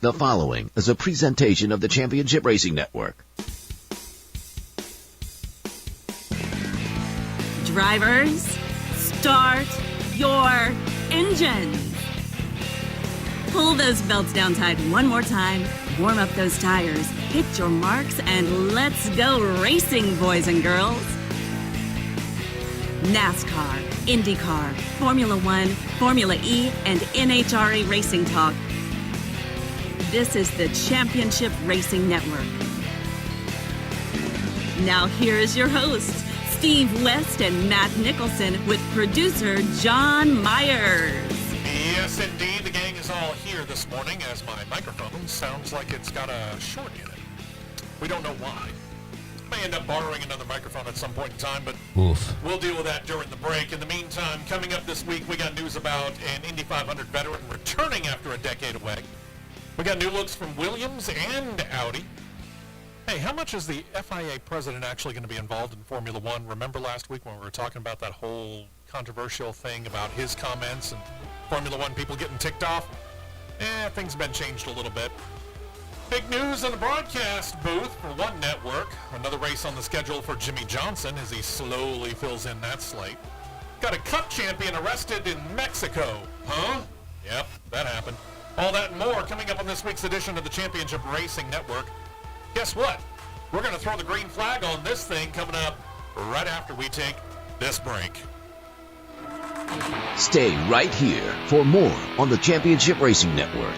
The following is a presentation of the Championship Racing Network. Drivers, start your engines. Pull those belts down tight one more time, warm up those tires, hit your marks, and let's go racing, boys and girls. NASCAR, Indycar, Formula One, Formula E, and NHRA Racing Talk. This is the Championship Racing Network. Now here's your hosts, Steve West and Matt Nicholson, with producer John Myers. Yes, indeed. The gang is all here this morning as my microphone sounds like it's got a short in it. We don't know why. May end up borrowing another microphone at some point in time, but we'll deal with that during the break. In the meantime, coming up this week, we got news about an Indy 500 veteran returning after a decade away. We got new looks from Williams and Audi. Hey, how much is the FIA president actually going to be involved in Formula One? Remember last week when we were talking about that whole controversial thing about his comments and Formula One people getting ticked off? Things have been changed a little bit. Big news in the broadcast booth for one network. Another race on the schedule for Jimmy Johnson as he slowly fills in that slate. Got a Cup champion arrested in Mexico. Huh? Yep, that happened. All that and more coming up on this week's edition of the Championship Racing Network. Guess what? We're going to throw the green flag on this thing coming up right after we take this break. Stay right here for more on the Championship Racing Network.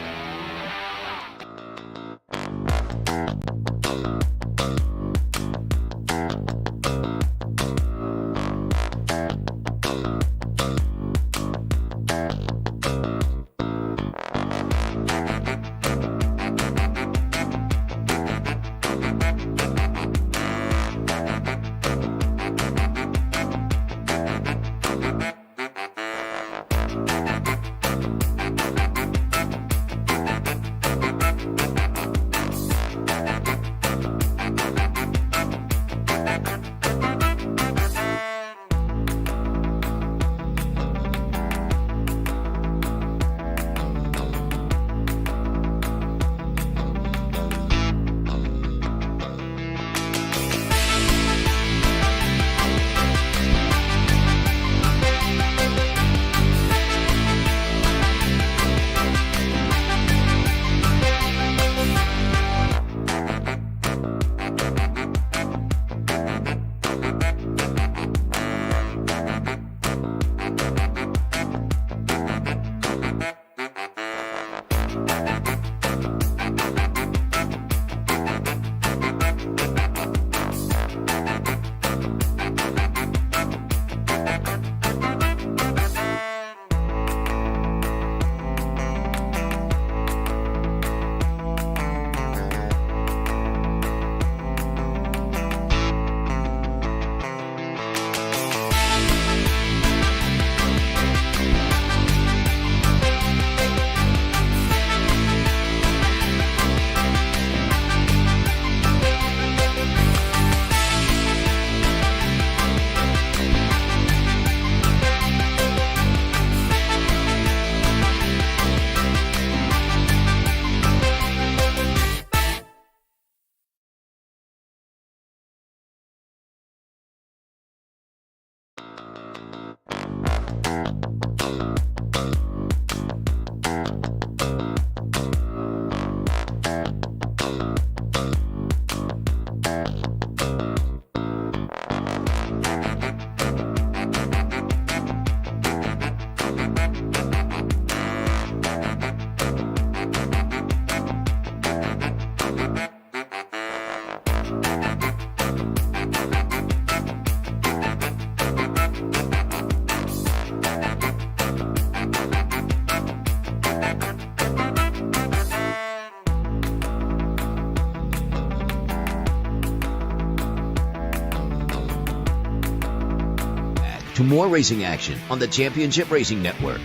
To more racing action on the Championship Racing Network.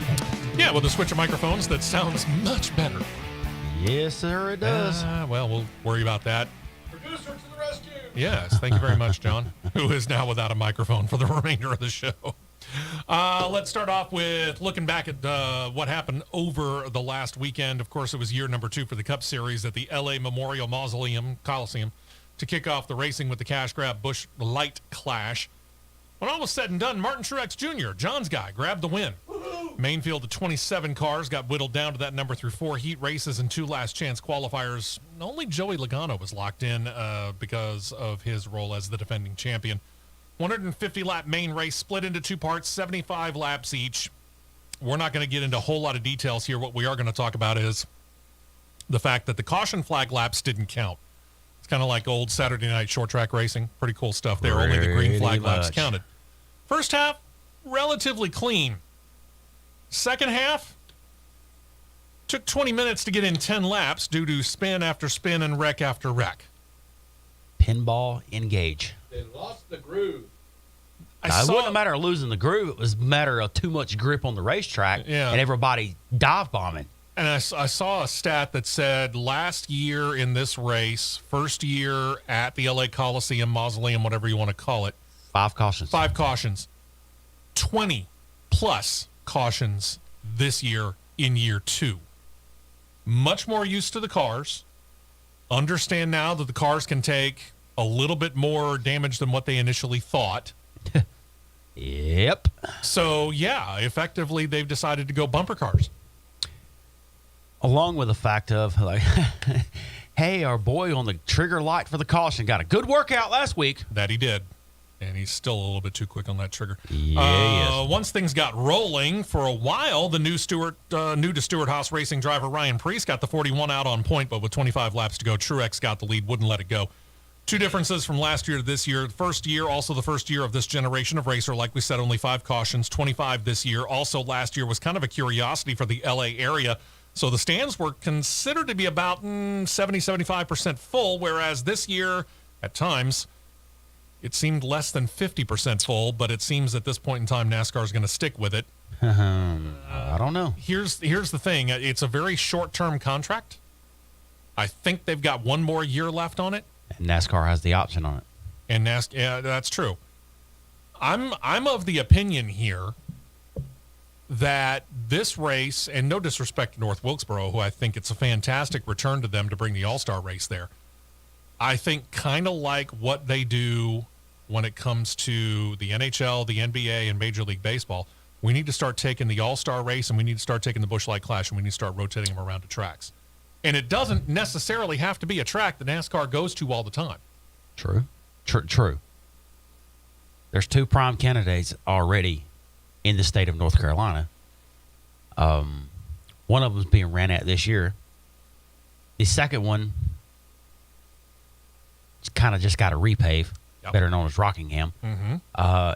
Yeah, with a switch of microphones that sounds much better. Yes, sir, it does. Well, we'll worry about that. Producer to the rescue. Yes, thank you very much, John, who is now without a microphone for the remainder of the show. Let's start off with looking back at what happened over the last weekend. Of course, it was year number 2 for the Cup Series at the L.A. Memorial Coliseum to kick off the racing with the cash grab Busch Light Clash. When all was said and done, Martin Truex Jr., John's guy, grabbed the win. Main field of 27 cars got whittled down to that number through 4 heat races and 2 last chance qualifiers. Only Joey Logano was locked in because of his role as the defending champion. 150-lap main race split into 2 parts, 75 laps each. We're not going to get into a whole lot of details here. What we are going to talk about is the fact that the caution flag laps didn't count. It's kind of like old Saturday night short track racing. Pretty cool stuff there. Only the green flag laps counted. First half, relatively clean. Second half, took 20 minutes to get in 10 laps due to spin after spin and wreck after wreck. Pinball engage. They lost the groove. It wasn't a matter of losing the groove. It was a matter of too much grip on the racetrack and everybody dive bombing. And I saw a stat that said last year in this race, first year at the LA Coliseum, Mausoleum, whatever you want to call it. 5 cautions. 5 cautions. 20 plus cautions this year in year 2. Much more used to the cars. Understand now that the cars can take a little bit more damage than what they initially thought. Yep. So, yeah, effectively they've decided to go bumper cars. Along with the fact of, like, hey, our boy on the trigger light for the caution got a good workout last week. That he did. And he's still a little bit too quick on that trigger. Yeah, Once things got rolling for a while, the new to Stewart-Haas racing driver Ryan Preece got the 41 out on point, but with 25 laps to go, Truex got the lead, wouldn't let it go. 2 differences from last year to this year. First year, also the first year of this generation of racer. Like we said, only 5 cautions, 25 this year. Also, last year was kind of a curiosity for the L.A. area. So the stands were considered to be about 70-75% full, whereas this year, at times, it seemed less than 50% full, but it seems at this point in time, NASCAR is going to stick with it. I don't know. Here's the thing. It's a very short-term contract. I think they've got 1 more year left on it. And NASCAR has the option on it. And NASCAR, yeah, that's true. I'm of the opinion here that this race, and no disrespect to North Wilkesboro, who I think it's a fantastic return to them to bring the All-Star race there. I think kind of like what they do when it comes to the NHL, the NBA, and Major League Baseball, we need to start taking the All-Star race and we need to start taking the Busch Light Clash and we need to start rotating them around to tracks. And it doesn't necessarily have to be a track that NASCAR goes to all the time. True. There's 2 prime candidates already in the state of North Carolina. One of them's being ran at this year. The second one kind of just got a repave, better known as Rockingham. Mm-hmm.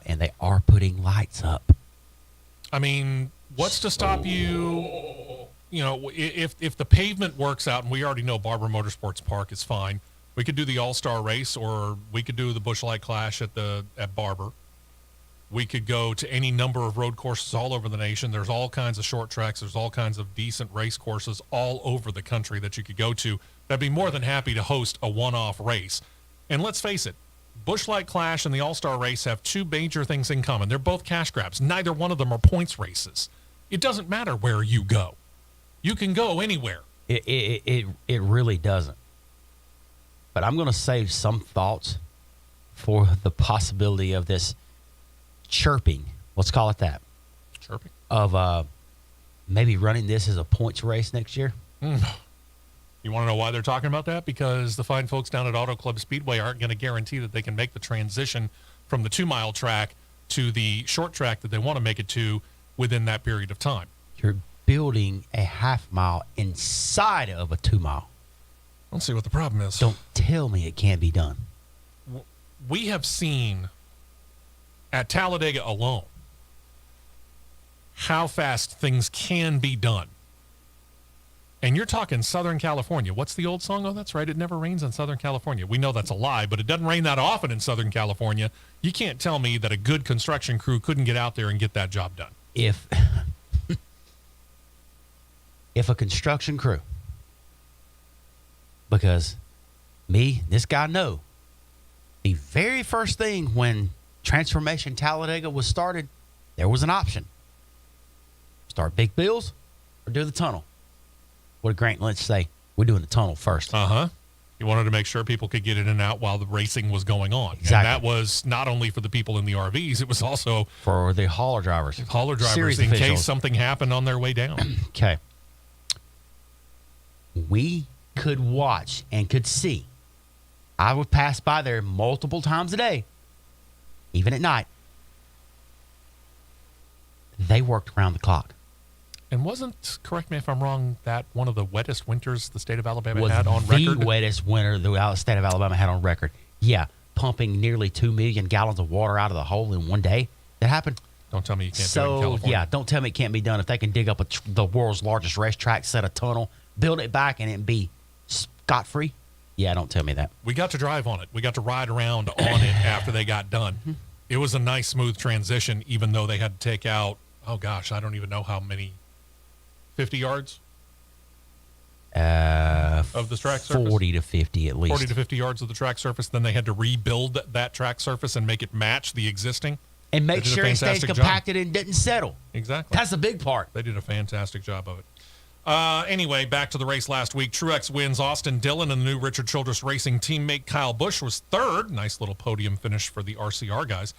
And they are putting lights up. I mean, what's to stop you? You know, if the pavement works out, and we already know Barber Motorsports Park is fine, we could do the All-Star race, or we could do the Busch Light Clash at Barber. We could go to any number of road courses all over the nation. There's all kinds of short tracks. There's all kinds of decent race courses all over the country that you could go to. I'd be more than happy to host a one-off race. And let's face it, Busch Light Clash and the All-Star race have 2 major things in common. They're both cash grabs. Neither one of them are points races. It doesn't matter where you go. You can go anywhere. It really doesn't. But I'm going to save some thoughts for the possibility of this chirping. Let's call it that. Chirping? Of maybe running this as a points race next year. You want to know why they're talking about that? Because the fine folks down at Auto Club Speedway aren't going to guarantee that they can make the transition from the 2-mile track to the short track that they want to make it to within that period of time. You're building a half-mile inside of a 2-mile. Let's see what the problem is. Don't tell me it can't be done. We have seen at Talladega alone how fast things can be done. And you're talking Southern California. What's the old song? Oh, that's right. It never rains in Southern California. We know that's a lie, but it doesn't rain that often in Southern California. You can't tell me that a good construction crew couldn't get out there and get that job done. If a construction crew, because this guy know, the very first thing when Transformation Talladega was started, there was an option. Start Big Bills or do the tunnel. What did Grant Lynch say? We're doing the tunnel first. Uh-huh. He wanted to make sure people could get in and out while the racing was going on. Exactly. And that was not only for the people in the RVs, it was also for the hauler drivers. Series in case something happened on their way down. Okay. We could watch and could see. I would pass by there multiple times a day, even at night. They worked around the clock. And wasn't, correct me if I'm wrong, that one of the wettest winters the state of Alabama had on record? The wettest winter the state of Alabama had on record. Yeah, pumping nearly 2 million gallons of water out of the hole in one day. That happened. Don't tell me you can't do it in California. Yeah, don't tell me it can't be done. If they can dig up the world's largest racetrack, set a tunnel, build it back, and it be scot-free, yeah, don't tell me that. We got to drive on it. We got to ride around on it after they got done. It was a nice, smooth transition, even though they had to take out, oh gosh, I don't even know how many, 50 yards of the track surface? 40 to 50 at least. 40 to 50 yards of the track surface. Then they had to rebuild that track surface and make it match the existing. And make sure it stays compacted and didn't settle. Exactly. That's a big part. They did a fantastic job of it. Anyway, back to the race last week. Truex wins. Austin Dillon and the new Richard Childress Racing teammate Kyle Busch was third. Nice little podium finish for the RCR guys.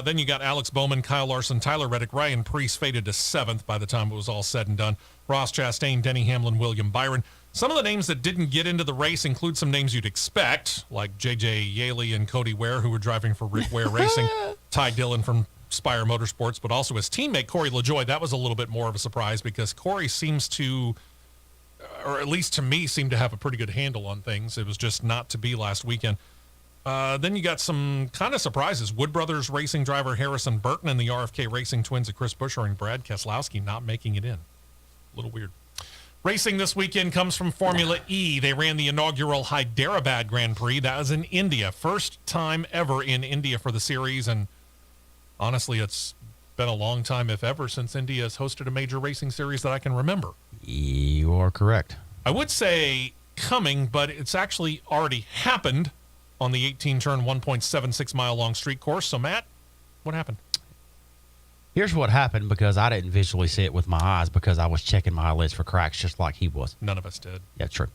Then you got Alex Bowman, Kyle Larson, Tyler Reddick, Ryan Preece faded to seventh by the time it was all said and done. Ross Chastain, Denny Hamlin, William Byron. Some of the names that didn't get into the race include some names you'd expect, like J.J. Yaley and Cody Ware, who were driving for Rick Ware Racing. Ty Dillon from Spire Motorsports, but also his teammate Corey LaJoie. That was a little bit more of a surprise because Corey seems to, or at least to me, seemed to have a pretty good handle on things. It was just not to be last weekend. Then you got some kind of surprises. Wood Brothers Racing driver Harrison Burton and the RFK Racing twins of Chris Buescher and Brad Keselowski not making it in. A little weird. Racing this weekend comes from Formula E. They ran the inaugural Hyderabad Grand Prix. That was in India. First time ever in India for the series, and honestly, it's been a long time, if ever, since India has hosted a major racing series that I can remember. You are correct. I would say coming, but it's actually already happened on the 18-turn, 1.76-mile-long street course. So, Matt, what happened? Here's what happened, because I didn't visually see it with my eyes because I was checking my eyelids for cracks just like he was. None of us did. Yeah, true.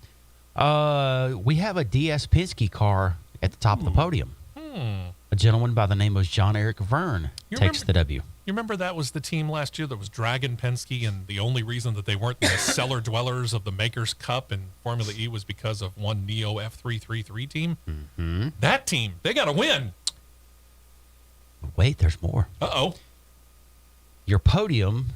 We have a DS Penske car at the top of the podium. A gentleman by the name of John Eric Verne takes the W. You remember that was the team last year that was Dragon Penske, and the only reason that they weren't the cellar dwellers of the Makers Cup in Formula E was because of one Neo F333 team? Mm-hmm. That team, they got to win. Wait, there's more. Uh-oh. Your podium,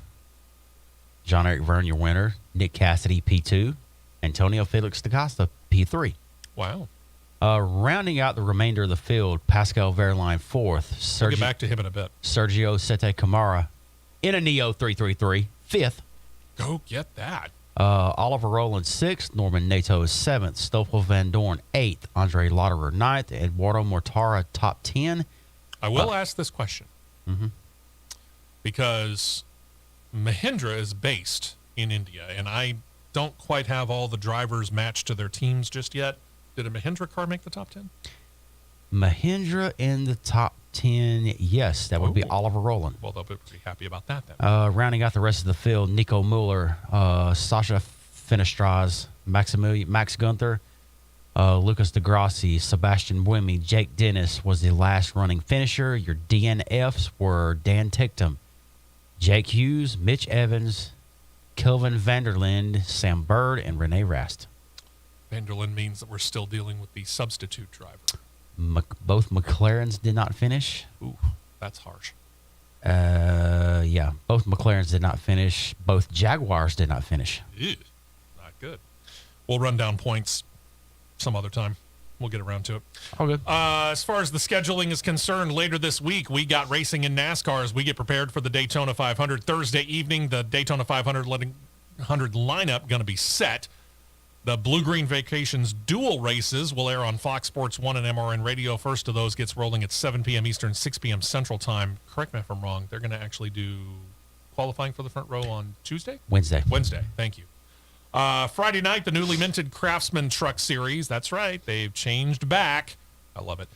John Eric Verne, your winner, Nick Cassidy, P2, Antonio Felix da Costa, P3. Wow. Rounding out the remainder of the field, Pascal Wehrlein, fourth. We'll get back to him in a bit. Sergio Sete Camara in a Neo 333, fifth. Go get that. Oliver Rowland, sixth. Norman Nato is seventh. Stoffel Van Dorn, eighth. Andre Lauderer, ninth. Eduardo Mortara, top 10. I will ask this question. Mm-hmm. Because Mahindra is based in India, and I don't quite have all the drivers matched to their teams just yet. Did a Mahindra car make the top 10? Mahindra in the top 10, yes. That would be Oliver Rowland. Well, they'll be happy about that then. Rounding out the rest of the field, Nico Mueller, Sasha Finestraz, Max Gunther, Lucas DeGrassi, Sebastian Buemi, Jake Dennis was the last running finisher. Your DNFs were Dan Ticktum, Jake Hughes, Mitch Evans, Kelvin Vanderlinde, Sam Bird, and Renee Rast. Vanderlinde means that we're still dealing with the substitute driver. Both McLarens did not finish. Ooh, that's harsh. Yeah, both McLarens did not finish. Both Jaguars did not finish. Ew, not good. We'll run down points some other time. We'll get around to it. All good. As far as the scheduling is concerned, later this week, we got racing in NASCAR as we get prepared for the Daytona 500. Thursday evening, the Daytona 500 lineup going to be set. The Blue Green Vacations dual races will air on Fox Sports 1 and MRN Radio. First of those gets rolling at 7 p.m. Eastern, 6 p.m. Central Time. Correct me if I'm wrong. They're going to actually do qualifying for the front row on Tuesday? Wednesday. Thank you. Friday night, the newly minted Craftsman Truck Series. That's right. They've changed back. I love it.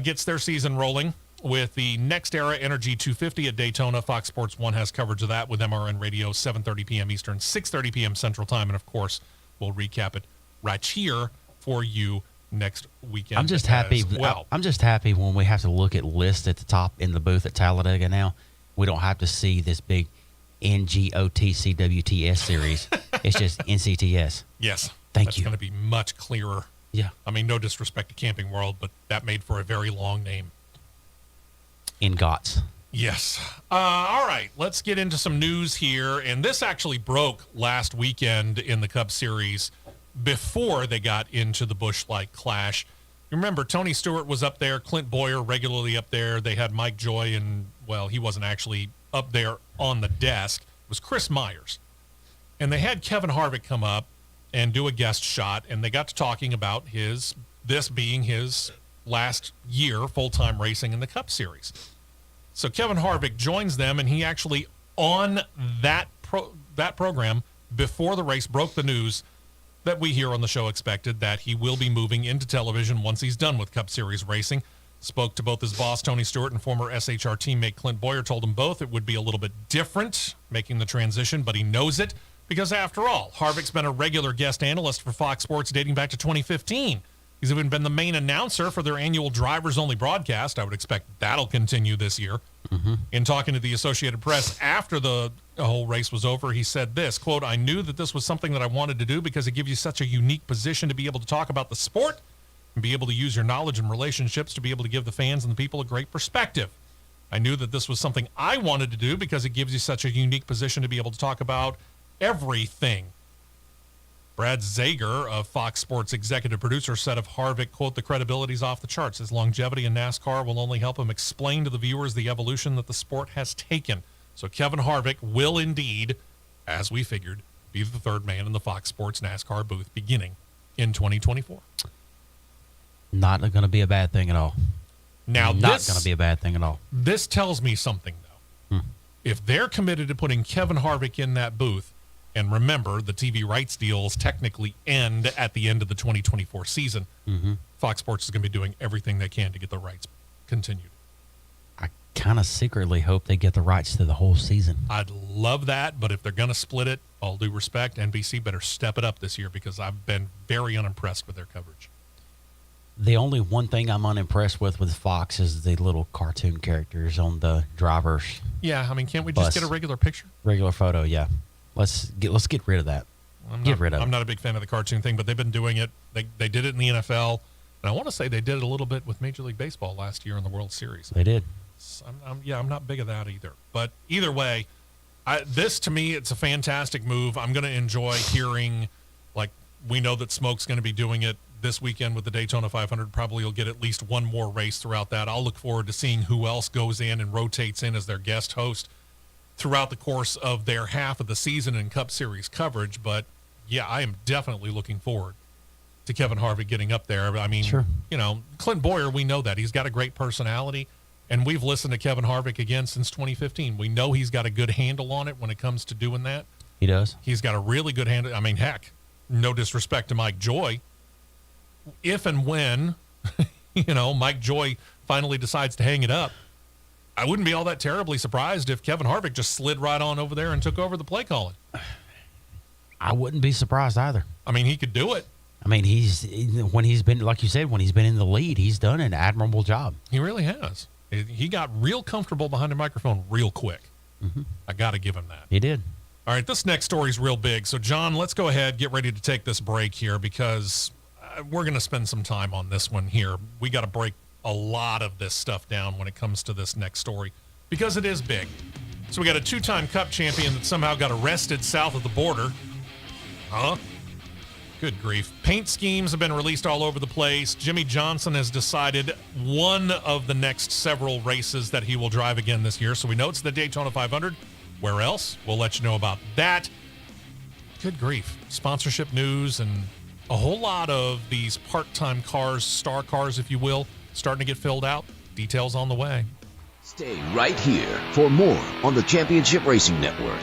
Gets their season rolling. with the NextEra Energy 250 at Daytona. Fox Sports 1 has coverage of that with MRN Radio, 7:30 p.m. Eastern, 6:30 p.m. Central Time. And, of course, we'll recap it right here for you next weekend. I'm just happy. Well, I'm just happy when we have to look at lists at the top in the booth at Talladega now. We don't have to see this big NGOTCWTS series. It's just NCTS. yes. Thank That's you. going to be much clearer. Yeah. I mean, no disrespect to Camping World, but that made for a very long name. In GOTS. Yes. All right. Let's get into some news here. And this actually broke last weekend in the Cup Series before they got into the Busch Light Clash. You remember, Tony Stewart was up there, Clint Boyer regularly up there. They had Mike Joy, and, well, he wasn't actually up there on the desk. It was Chris Myers. And they had Kevin Harvick come up and do a guest shot, and they got to talking about this being his last year full-time racing in the Cup Series. So Kevin Harvick joins them, and he actually, on that program, before the race, broke the news that we here on the show expected, that he will be moving into television once he's done with Cup Series racing. Spoke to both his boss, Tony Stewart, and former SHR teammate Clint Boyer. Told them both it would be a little bit different making the transition, but he knows it because, after all, Harvick's been a regular guest analyst for Fox Sports dating back to 2015. He's even been the main announcer for their annual drivers-only broadcast. I would expect that'll continue this year. Mm-hmm. In talking to the Associated Press after the whole race was over, he said this, quote, "I knew that this was something that I wanted to do because it gives you such a unique position to be able to talk about the sport and be able to use your knowledge and relationships to be able to give the fans and the people a great perspective. I knew that this was something I wanted to do because it gives you such a unique position to be able to talk about everything." Brad Zager, of Fox Sports executive producer, said of Harvick, quote, "The credibility's off the charts. His longevity in NASCAR will only help him explain to the viewers the evolution that the sport has taken." So Kevin Harvick will indeed, as we figured, be the third man in the Fox Sports NASCAR booth beginning in 2024. Not going to be a bad thing at all. Now, not going to be a bad thing at all. This tells me something, though. If they're committed to putting Kevin Harvick in that booth, and remember, the TV rights deals technically end at the end of the 2024 season, Fox Sports is going to be doing everything they can to get the rights continued. I kind of secretly hope they get the rights to the whole season. I'd love that, but if they're going to split it, all due respect, NBC better step it up this year because I've been very unimpressed with their coverage. The only one thing I'm unimpressed with Fox is the little cartoon characters on the driver's Yeah, I mean, can't we bus. just get a regular picture? Regular photo, yeah. Let's get rid of that. I'm I'm not a big fan of the cartoon thing, but they've been doing it. They did it in the NFL, and I want to say they did it a little bit with Major League Baseball last year in the World Series. They did. I'm not big of that either. But either way, this to me, it's a fantastic move. I'm going to enjoy hearing, like, we know that Smoke's going to be doing it this weekend with the Daytona 500. Probably you'll get at least one more race throughout that. I'll look forward to seeing who else goes in and rotates in as their guest host throughout the course of their half of the season in Cup Series coverage. But, yeah, I am definitely looking forward to Kevin Harvick getting up there. I mean, Sure. Clint Boyer, we know that. He's got a great personality, and we've listened to Kevin Harvick again since 2015. We know he's got a good handle on it when it comes to doing that. He does. He's got a really good handle. I mean, heck, no disrespect to Mike Joy. If and when, Mike Joy finally decides to hang it up, I wouldn't be all that terribly surprised if Kevin Harvick just slid right on over there and took over the play calling. I wouldn't be surprised either. I mean, he could do it. I mean, when he's been, like you said, when he's been in the lead, he's done an admirable job. He really has. He got real comfortable behind the microphone real quick. I got to give him that. He did. All right, this next story is real big. So, John, let's go ahead, get ready to take this break here because we're going to spend some time on this one here. We got to break a lot of this stuff down when it comes to this next story because it is big. So we got a two-time Cup champion that somehow got arrested south of the border. Huh? Good grief. Paint schemes have been released all over the place. Jimmy Johnson has decided one of the next several races that he will drive again this year. So we know it's the Daytona 500. Where else? We'll let you know about that. Good grief. Sponsorship news and a whole lot of these part-time cars, star cars, if you will, starting to get filled out. Details on the way. Stay right here for more on the Championship Racing Network.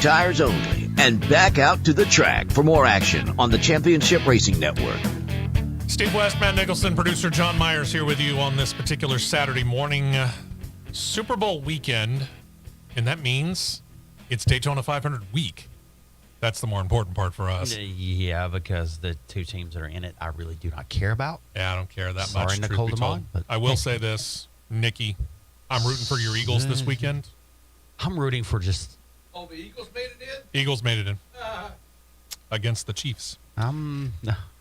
tires only, and back out to the track for more action on the Championship Racing Network. Steve West, Matt Nicholson, producer John Myers here with you on this particular Saturday morning. Super Bowl weekend, and that means it's Daytona 500 week. That's the more important part for us. Yeah, because the two teams that are in it, I really do not care about. Yeah, I don't care that Sorry, much. Nicole Truth be told. DeMond, but I will say this, Nikki, I'm rooting for your Eagles this weekend. I'm rooting for just... Oh, the Eagles made it in? Eagles made it in against the Chiefs. No,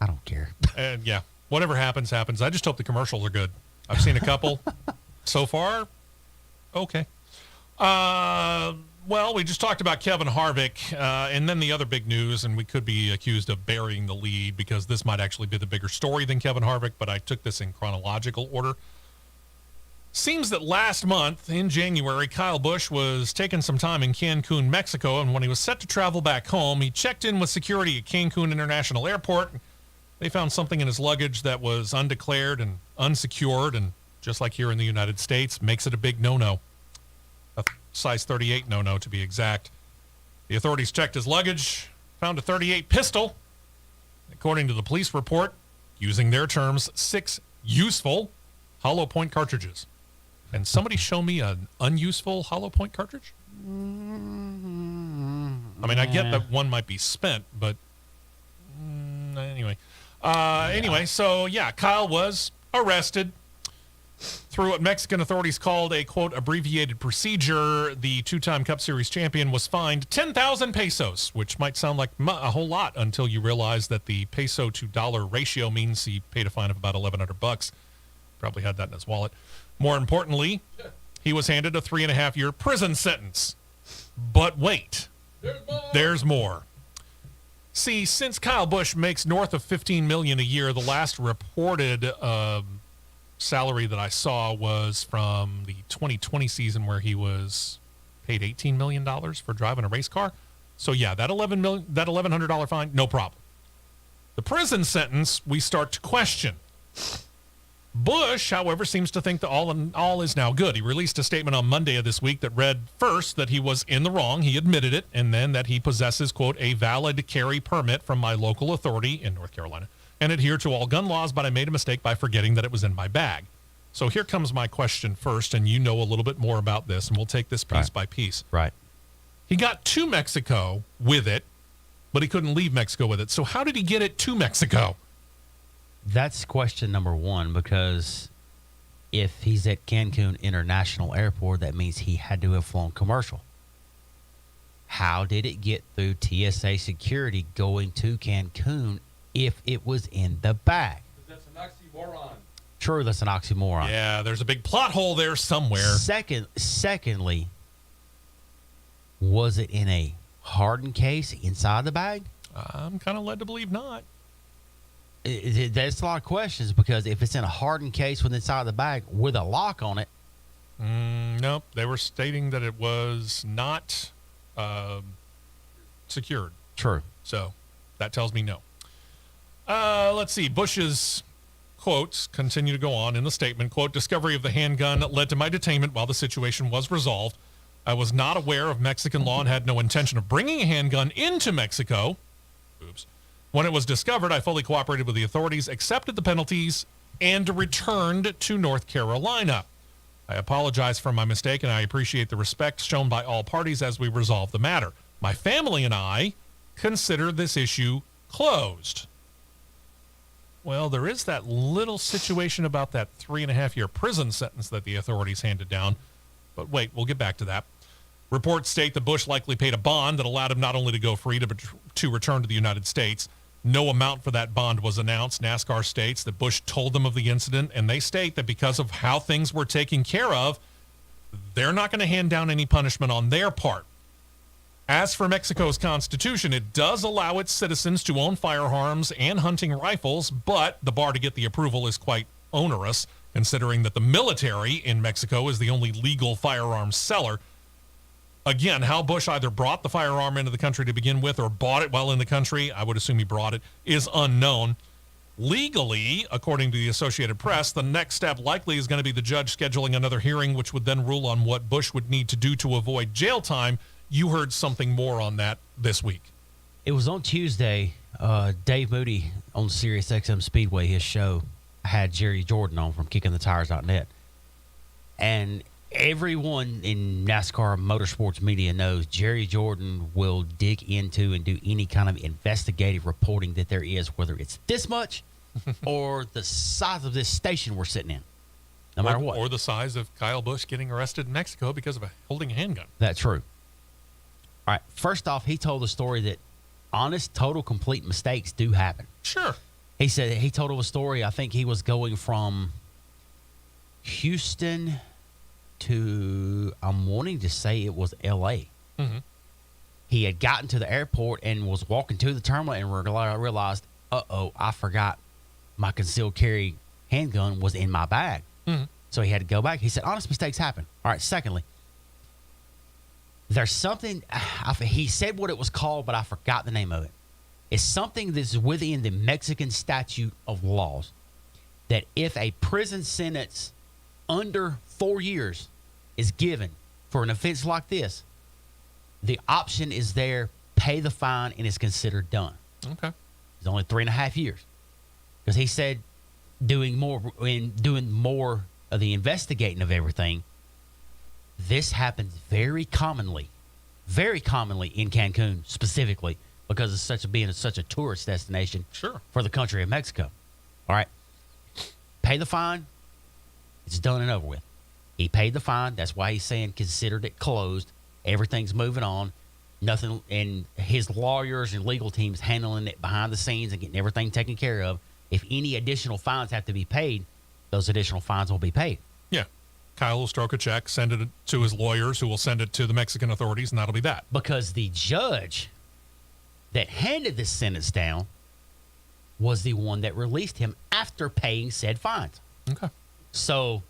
I don't care. And yeah, whatever happens, happens. I just hope the commercials are good. I've seen a couple so far. Okay. Well, we just talked about Kevin Harvick, and then the other big news, and we could be accused of burying the lead because this might actually be the bigger story than Kevin Harvick, but I took this in chronological order. Seems that last month, in January, Kyle Busch was taking some time in Cancun, Mexico, and when he was set to travel back home, he checked in with security at Cancun International Airport. They found something in his luggage that was undeclared and unsecured, and just like here in the United States, makes it a big no-no. A size 38 no-no, to be exact. The authorities checked his luggage, found a .38 pistol. According to the police report, using their terms, 6 useful hollow point cartridges. And somebody show me an unuseful hollow point cartridge? I mean, I get that one might be spent, but anyway. So yeah, Kyle was arrested through what Mexican authorities called a, quote, abbreviated procedure. The two-time Cup Series champion was fined 10,000 pesos, which might sound like a whole lot until you realize that the peso to dollar ratio means he paid a fine of about $1,100. Probably had that in his wallet. More importantly, he was handed a 3.5-year prison sentence. But wait, there's more. See, since Kyle Busch makes north of $15 million a year, the last reported salary that I saw was from the 2020 season where he was paid $18 million for driving a race car. So yeah, that $1,100 fine, no problem. The prison sentence, we start to question. Bush, however, seems to think that all is now good. He released a statement on Monday of this week that read, first, that he was in the wrong. He admitted it. And then that he possesses, quote, a valid carry permit from my local authority in North Carolina and adhere to all gun laws, but I made a mistake by forgetting that it was in my bag. So here comes my question first, and you know a little bit more about this, and we'll take this piece by piece. Right. He got to Mexico with it, but he couldn't leave Mexico with it. So how did he get it to Mexico? That's question number one, because if he's at Cancun International Airport, that means he had to have flown commercial. How did it get through TSA security going to Cancun if it was in the bag? That's an oxymoron. True, that's an oxymoron. Yeah, there's a big plot hole there somewhere. Secondly, was it in a hardened case inside the bag? I'm kind of led to believe not. That's a lot of questions, because if it's in a hardened case with inside the bag with a lock on it. Nope. They were stating that it was not secured. True. So that tells me no. Let's see. Bush's quotes continue to go on in the statement. Quote, discovery of the handgun led to my detainment while the situation was resolved. I was not aware of Mexican law and had no intention of bringing a handgun into Mexico. Oops. When it was discovered, I fully cooperated with the authorities, accepted the penalties, and returned to North Carolina. I apologize for my mistake, and I appreciate the respect shown by all parties as we resolve the matter. My family and I consider this issue closed. Well, there is that little situation about that 3.5-year prison sentence that the authorities handed down. But wait, we'll get back to that. Reports state that Bush likely paid a bond that allowed him not only to go free but to return to the United States. No amount for that bond was announced. NASCAR states that Bush told them of the incident, and they state that because of how things were taken care of, they're not going to hand down any punishment on their part. As for Mexico's constitution, it does allow its citizens to own firearms and hunting rifles, but the bar to get the approval is quite onerous, considering that the military in Mexico is the only legal firearms seller. Again, how Bush either brought the firearm into the country to begin with or bought it while in the country, I would assume he brought it, is unknown. Legally, according to the Associated Press, the next step likely is going to be the judge scheduling another hearing, which would then rule on what Bush would need to do to avoid jail time. you heard something more on that this week. It was on Tuesday. Dave Moody on Sirius XM Speedway, his show, had Jerry Jordan on from KickingTheTires.net. And everyone in NASCAR motorsports media knows Jerry Jordan will dig into and do any kind of investigative reporting that there is, whether it's this much or the size of this station we're sitting in, no matter what. Or the size of Kyle Busch getting arrested in Mexico because of holding a handgun. That's true. All right. First off, he told a story that honest, total, complete mistakes do happen. Sure. He said he told a story. I think he was going from Houston to, I'm wanting to say it was L.A. Mm-hmm. He had gotten to the airport and was walking to the terminal and realized, I forgot my concealed carry handgun was in my bag. Mm-hmm. So he had to go back. He said, honest mistakes happen. All right, secondly, there's something, he said what it was called, but I forgot the name of it. It's something that's within the Mexican statute of laws that if a prison sentence under 4 years is given for an offense like this, the option is there, pay the fine, and it's considered done. Okay. It's only 3.5 years. Because he said doing more of the investigating of everything, this happens very commonly in Cancun specifically because it's being such a tourist destination for the country of Mexico. All right. Pay the fine. It's done and over with. He paid the fine. That's why he's saying considered it closed. Everything's moving on. Nothing, and his lawyers and legal teams handling it behind the scenes and getting everything taken care of. If any additional fines have to be paid, those additional fines will be paid. Yeah. Kyle will stroke a check, send it to his lawyers, who will send it to the Mexican authorities, and that'll be that. Because the judge that handed this sentence down was the one that released him after paying said fines. Okay. So,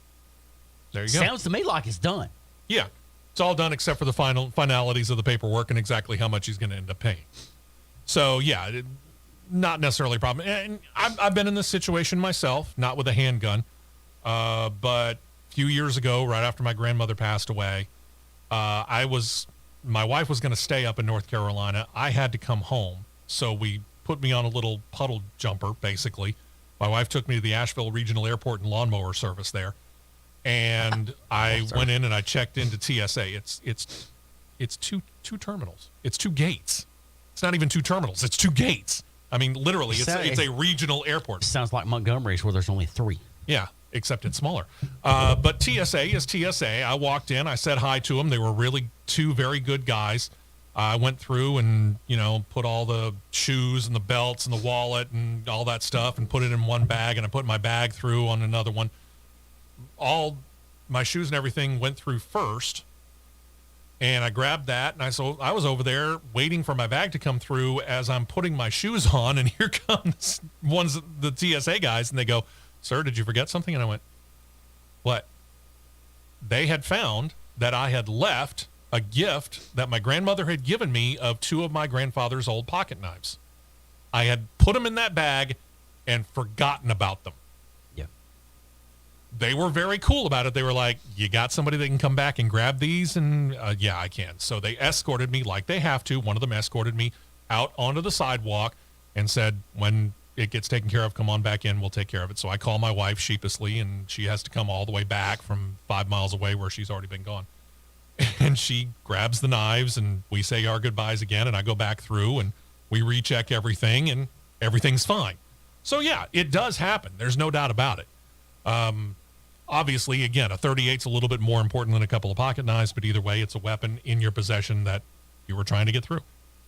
there you go. Sounds to me like it's done. Yeah. It's all done except for the finalities of the paperwork and exactly how much he's going to end up paying. So, yeah, not necessarily a problem. And I've been in this situation myself, not with a handgun, but a few years ago, right after my grandmother passed away, my wife was going to stay up in North Carolina. I had to come home, so we put me on a little puddle jumper, basically. My wife took me to the Asheville Regional Airport and lawnmower service there. And I went in and I checked into TSA. It's two terminals. It's two gates. It's not even two terminals. It's two gates. I mean, literally, it's a regional airport. Sounds like Montgomery's where there's only 3. Yeah, except it's smaller. But TSA is TSA. I walked in. I said hi to them. They were really two very good guys. I went through and, put all the shoes and the belts and the wallet and all that stuff and put it in one bag. And I put my bag through on another one. All my shoes and everything went through first, and I grabbed that, and I was over there waiting for my bag to come through as I'm putting my shoes on, and here comes the TSA guys, and they go, "Sir, did you forget something?" And I went, "What?" They had found that I had left a gift that my grandmother had given me of 2 of my grandfather's old pocket knives. I had put them in that bag and forgotten about them. They were very cool about it. They were like, "You got somebody that can come back and grab these?" And yeah, I can. So they escorted me like they have to. One of them escorted me out onto the sidewalk and said, "When it gets taken care of, come on back in. We'll take care of it." So I call my wife sheepishly, and she has to come all the way back from 5 miles away where she's already been gone. And she grabs the knives, and we say our goodbyes again, and I go back through, and we recheck everything, and everything's fine. So yeah, it does happen. There's no doubt about it. Obviously, again, a .38's a little bit more important than a couple of pocket knives, but either way, it's a weapon in your possession that you were trying to get through.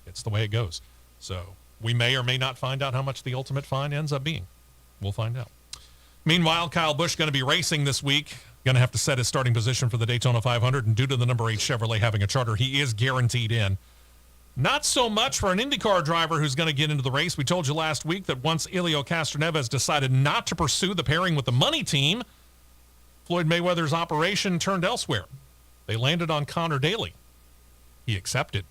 It's the way it goes. So we may or may not find out how much the ultimate fine ends up being. We'll find out. Meanwhile, Kyle Busch going to be racing this week. Going to have to set his starting position for the Daytona 500, and due to the number 8 Chevrolet having a charter, he is guaranteed in. Not so much for an Indycar driver who's going to get into the race. We told you last week that once Elio Castroneves decided not to pursue the pairing with the money team, Floyd Mayweather's operation turned elsewhere. They landed on Connor Daly. He accepted.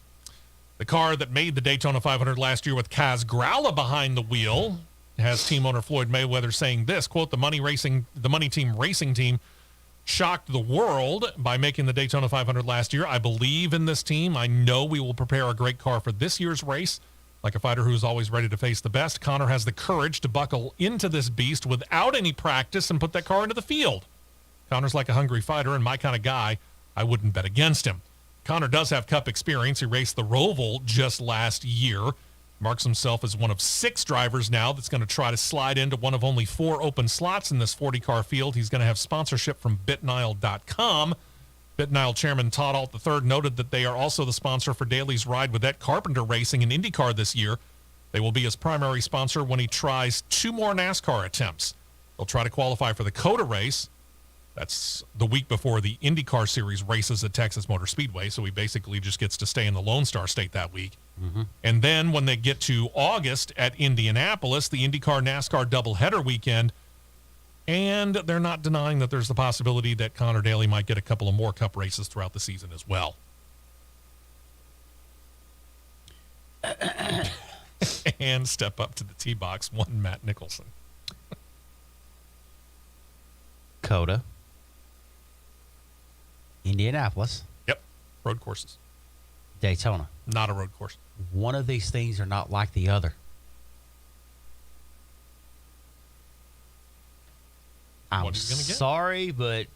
The car that made the Daytona 500 last year with Kaz Gralla behind the wheel has team owner Floyd Mayweather saying this, quote, the money team racing team shocked the world by making the Daytona 500 last year. I believe in this team. I know we will prepare a great car for this year's race. Like a fighter who's always ready to face the best, Connor has the courage to buckle into this beast without any practice and put that car into the field. Connor's like a hungry fighter and my kind of guy. I wouldn't bet against him. Connor does have Cup experience. He raced the Roval just last year. Marks himself as one of 6 drivers now that's going to try to slide into one of only 4 open slots in this 40-car field. He's going to have sponsorship from BitNile.com. BitNile chairman Todd Alt III noted that they are also the sponsor for Daly's ride with Ed Carpenter Racing in Indycar this year. They will be his primary sponsor when he tries 2 more NASCAR attempts. He'll try to qualify for the COTA race. That's the week before the IndyCar Series races at Texas Motor Speedway, so he basically just gets to stay in the Lone Star State that week. Mm-hmm. And then when they get to August at Indianapolis, the IndyCar NASCAR doubleheader weekend, and they're not denying that there's the possibility that Connor Daly might get a couple of more Cup races throughout the season as well. And step up to the tee box, one Matt Nicholson. COTA. Indianapolis. Yep. Road courses. Daytona. Not a road course. One of these things are not like the other. I'm What are you gonna get? sorry, but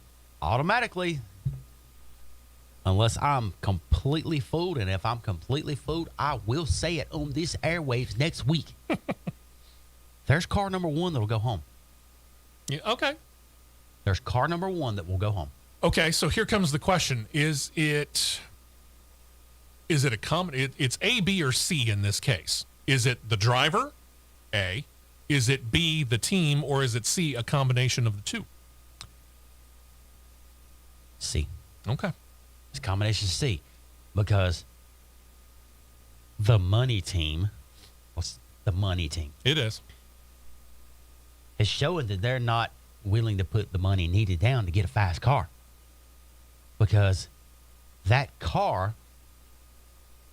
automatically, unless I'm completely fooled, and if I'm completely fooled, I will say it on this airwaves next week. There's car number 1 that will go home. Yeah, okay. There's car number 1 that will go home. Okay, so here comes the question. Is it a it's A, B, or C in this case? Is it the driver, A? Is it B, the team, or is it C, a combination of the two? C. Okay. It's a combination C, because the money team, what's the money team, It is. is showing that they're not willing to put the money needed down to get a fast car. Because that car,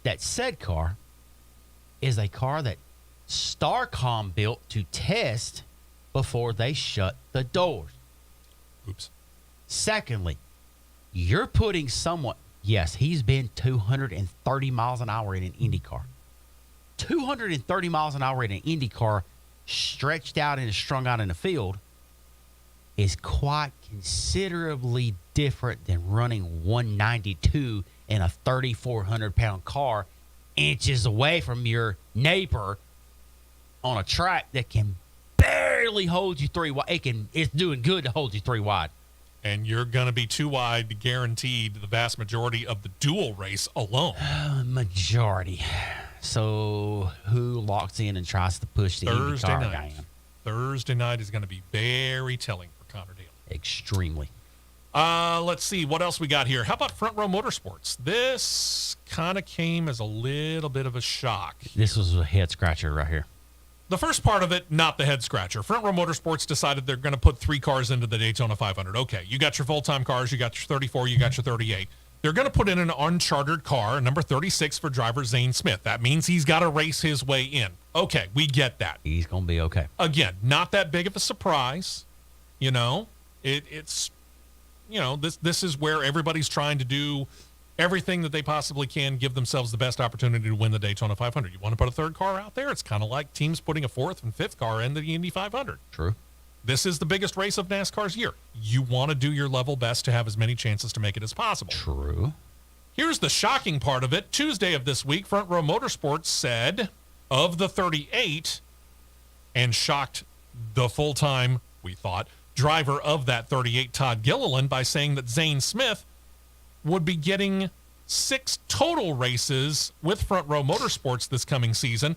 that said car, is a car that Starcom built to test before they shut the doors. Oops. Secondly, you're putting someone, yes, he's been 230 miles an hour in an Indy car. 230 miles an hour in an Indy car stretched out and strung out in the field is quite considerably different than running 192 in a 3,400-pound car inches away from your neighbor on a track that can barely hold you 3 wide. It's doing good to hold you 3 wide. And you're going to be 2 wide guaranteed the vast majority of the dual race alone. Majority. So who locks in and tries to push the Thursday IndyCar night. guy in? Thursday night is going to be very telling for Connor Daly. Extremely. Let's see what else we got here. How about Front Row Motorsports? This kind of came as a little bit of a shock. This was a head scratcher right here. The first part of it, not the head scratcher. Front Row Motorsports decided they're going to put 3 cars into the Daytona 500. Okay, you got your full-time cars, you got your 34, you got your 38. They're going to put in an unchartered car, number 36 for driver Zane Smith. That means he's got to race his way in. Okay, we get that. He's going to be okay. Again, not that big of a surprise. You know, it's, you know, this is where everybody's trying to do everything that they possibly can, give themselves the best opportunity to win the Daytona 500. You want to put a 3rd car out there? It's kind of like teams putting a 4th and 5th car in the Indy 500. True. This is the biggest race of NASCAR's year. You want to do your level best to have as many chances to make it as possible. True. Here's the shocking part of it. Tuesday of this week, Front Row Motorsports said of the 38, and shocked the full-time, we thought, driver of that 38, Todd Gilliland, by saying that Zane Smith would be getting 6 total races with Front Row Motorsports this coming season.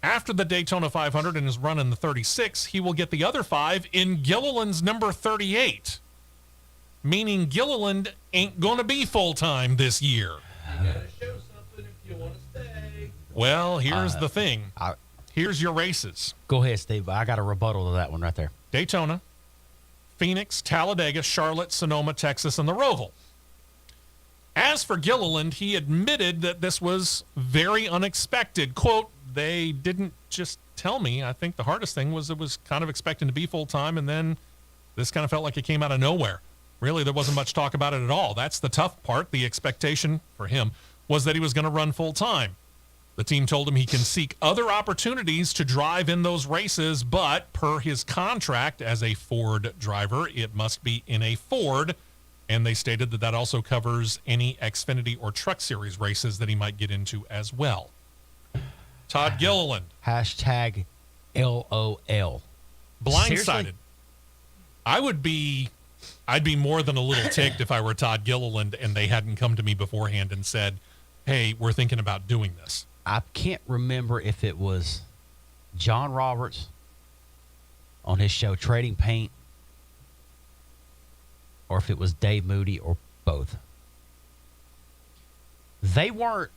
After the Daytona 500 and his run in the 36, he will get the other 5 in Gilliland's number 38. Meaning Gilliland ain't going to be full-time this year. You gotta show something if you want to stay. Well, here's the thing. I, Here's your races. Go ahead, Steve. I got a rebuttal to that one right there. Daytona, Phoenix, Talladega, Charlotte, Sonoma, Texas, and the Roval. As for Gilliland, he admitted that this was very unexpected. Quote, they didn't just tell me. I think the hardest thing was it was kind of expecting to be full-time, and then this kind of felt like it came out of nowhere. Really, there wasn't much talk about it at all. That's the tough part. The expectation for him was that he was going to run full time. The team told him he can seek other opportunities to drive in those races, but per his contract as a Ford driver, it must be in a Ford. And they stated that that also covers any Xfinity or Truck Series races that he might get into as well. Todd Gilliland. Hashtag LOL. Blindsided. Seriously? I'd be more than a little ticked if I were Todd Gilliland and they hadn't come to me beforehand and said, hey, we're thinking about doing this. I can't remember if it was John Roberts on his show Trading Paint or if it was Dave Moody or both. They were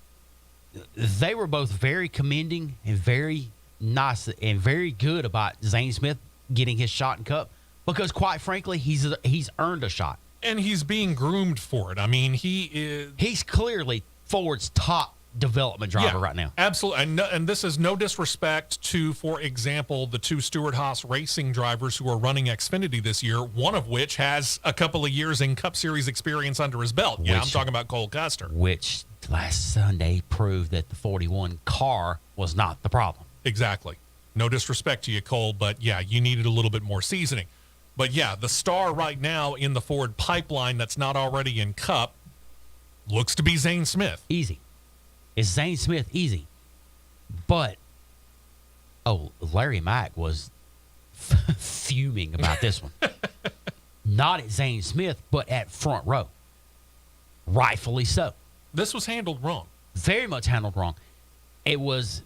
both very commending and very nice and very good about Zane Smith getting his shot in Cup because, quite frankly, he's earned a shot. And he's being groomed for it. I mean, he's clearly Ford's top development driver right now. Absolutely. And this is no disrespect to, for example, the two Stewart-Haas racing drivers who are running Xfinity this year, one of which has a couple of years in Cup Series experience under his belt. I'm talking about Cole Custer. Which last Sunday proved that the 41 car was not the problem. Exactly. No disrespect to you, Cole, but yeah, you needed a little bit more seasoning. But yeah, the star right now in the Ford pipeline that's not already in Cup looks to be Zane Smith. Easy. Is Zane Smith easy? But, Larry Mack was fuming about this one. Not at Zane Smith, but at front row. Rightfully so. This was handled wrong. Very much handled wrong. It was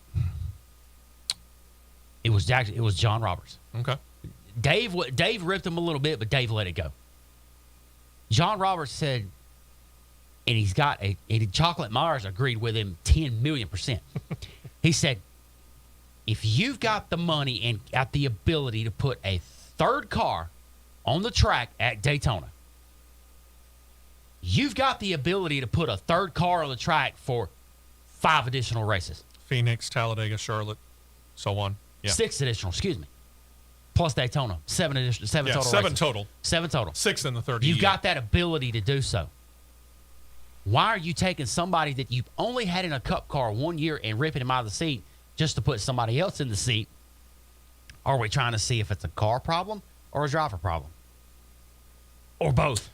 John Roberts. Okay. Dave ripped him a little bit, but Dave let it go. John Roberts said, and Chocolate Myers agreed with him 10 million %. He said, if you've got the money and got the ability to put a third car on the track at Daytona, you've got the ability to put a third car on the track for 5 additional races. Phoenix, Talladega, Charlotte, so on. Yeah. 6 additional, excuse me. Plus Daytona. 7 total races. 7 total. 7 total. 6 in the 30. You've got that ability to do so. Why are you taking somebody that you've only had in a Cup car 1 year and ripping him out of the seat just to put somebody else in the seat? Are we trying to see if it's a car problem or a driver problem? Or both?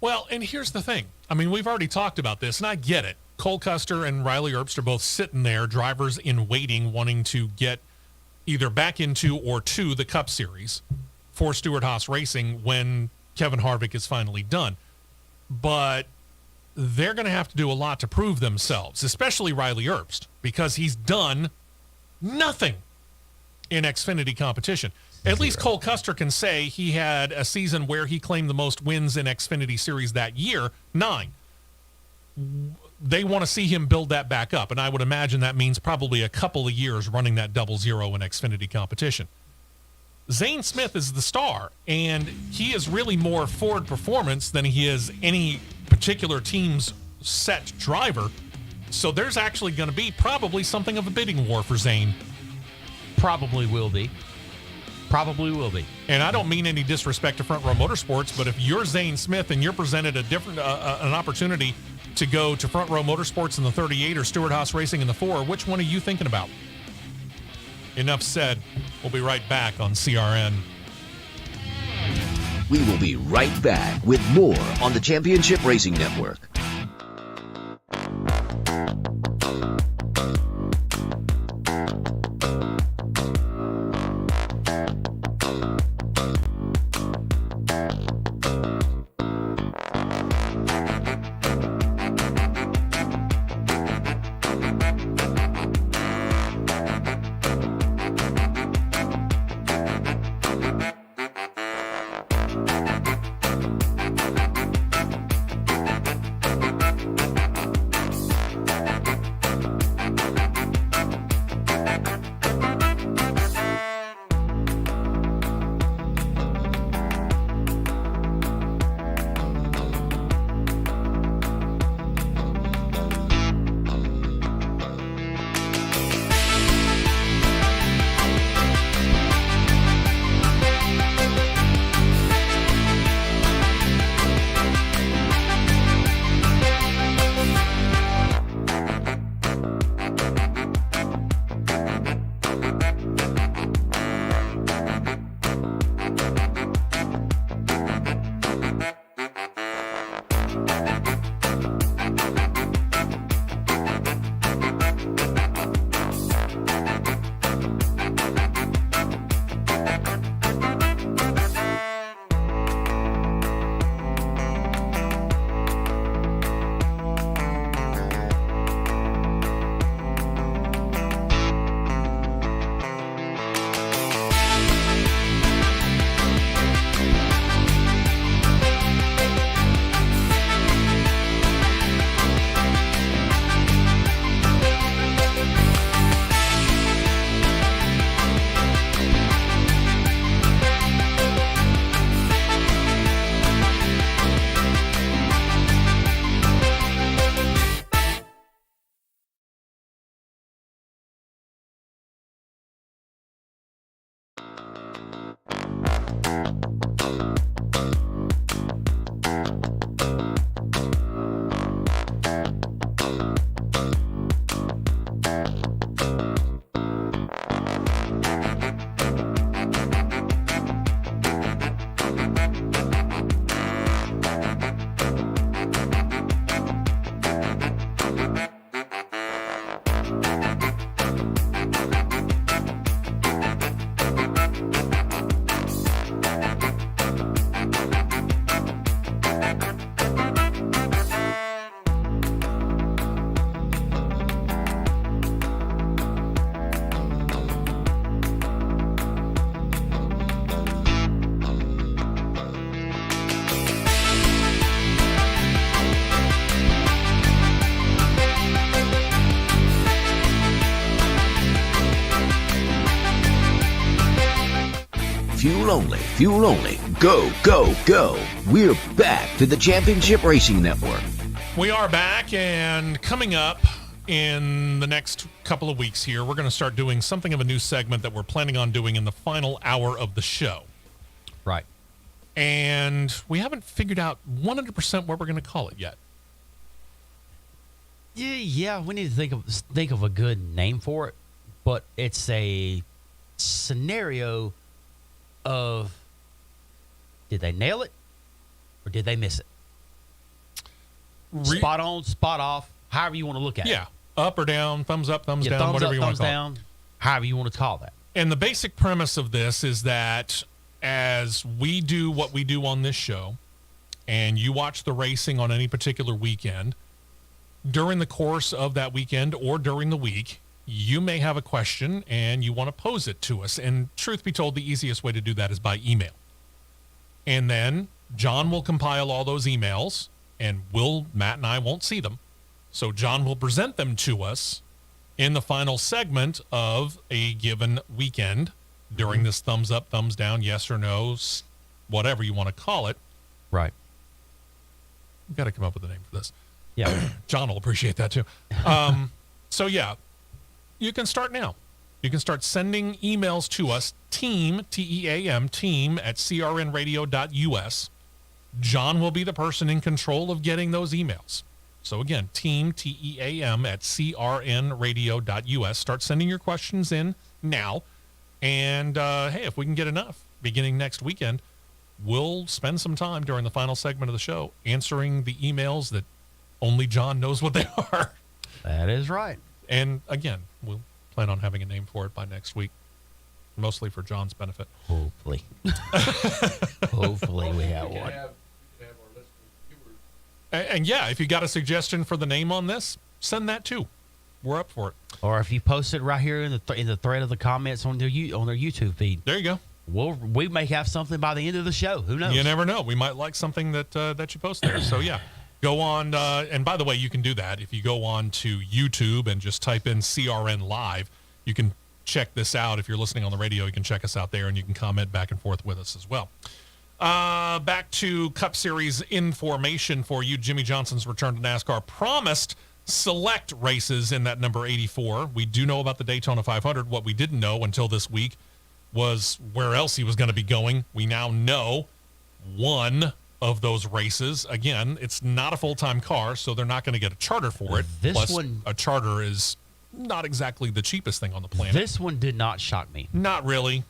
Well, and here's the thing. I mean, we've already talked about this, and I get it. Cole Custer and Riley Herbst are both sitting there, drivers in waiting, wanting to get either back into or to the Cup Series for Stewart-Haas Racing when Kevin Harvick is finally done. But they're going to have to do a lot to prove themselves, especially Riley Herbst, because he's done nothing in Xfinity competition. At least Cole Custer can say he had a season where he claimed the most wins in Xfinity Series that year, 9. They want to see him build that back up, and I would imagine that means probably a couple of years running that 0-0 in Xfinity competition. Zane Smith is the star, and he is really more Ford performance than he is any particular team's set driver. So there's actually going to be probably something of a bidding war for Zane. Probably will be. And I don't mean any disrespect to Front Row Motorsports, but if you're Zane Smith and you're presented a different an opportunity to go to Front Row Motorsports in the 38 or Stewart-Haas Racing in the 4, which one are you thinking about? Enough said. We'll be right back on CRN. We will be right back with more on the Championship Racing Network. fuel only, fuel only. Go, go, go. We're back to the Championship Racing Network. We are back, and coming up in the next couple of weeks here, we're going to start doing something of a new segment that we're planning on doing in the final hour of the show. Right. And we haven't figured out 100% what we're going to call it yet. Yeah, we need to think of a good name for it, but it's a scenario of, did they nail it or did they miss it? Spot on, spot off, however you want to look at it. Yeah, up or down, thumbs up, thumbs down, thumbs whatever up, you want thumbs to call down, however you want to call that. And the basic premise of this is that as we do what we do on this show, and you watch the racing on any particular weekend, during the course of that weekend or during the week, you may have a question and you want to pose it to us. And truth be told, the easiest way to do that is by email. And then John will compile all those emails, and Matt and I won't see them. So John will present them to us in the final segment of a given weekend during this thumbs up, thumbs down, yes or no, whatever you want to call it. Right. We've got to come up with a name for this. Yeah. John will appreciate that too. So yeah, you can start now. You can start sending emails to us, team, T-E-A-M, team at crnradio.us. John will be the person in control of getting those emails. So again, team, T-E-A-M at crnradio.us. Start sending your questions in now. And hey, if we can get enough beginning next weekend, we'll spend some time during the final segment of the show answering the emails that only John knows what they are. That is right. And again, we'll plan on having a name for it by next week, mostly for John's benefit. Hopefully. Hopefully we have We can one. have our listeners, viewers. And yeah, if you got a suggestion for the name on this, send that too. We're up for it. Or if you post it right here in the thread of the comments on their YouTube feed, There you go. we may have something by the end of the show. Who knows? You never know. We might like something that you post there. So yeah, go on. And by the way, you can do that if you go on to YouTube and just type in CRN Live. You can check this out. If you're listening on the radio, you can check us out there, and you can comment back and forth with us as well. Back to Cup Series information for you. Jimmy Johnson's return to NASCAR promised select races in that number 84. We do know about the Daytona 500. What we didn't know until this week was where else he was going to be going. We now know one of those races. Again, it's not a full-time car, so they're not going to get a charter for it. A charter is not exactly the cheapest thing on the planet. This one did not shock me. Not really.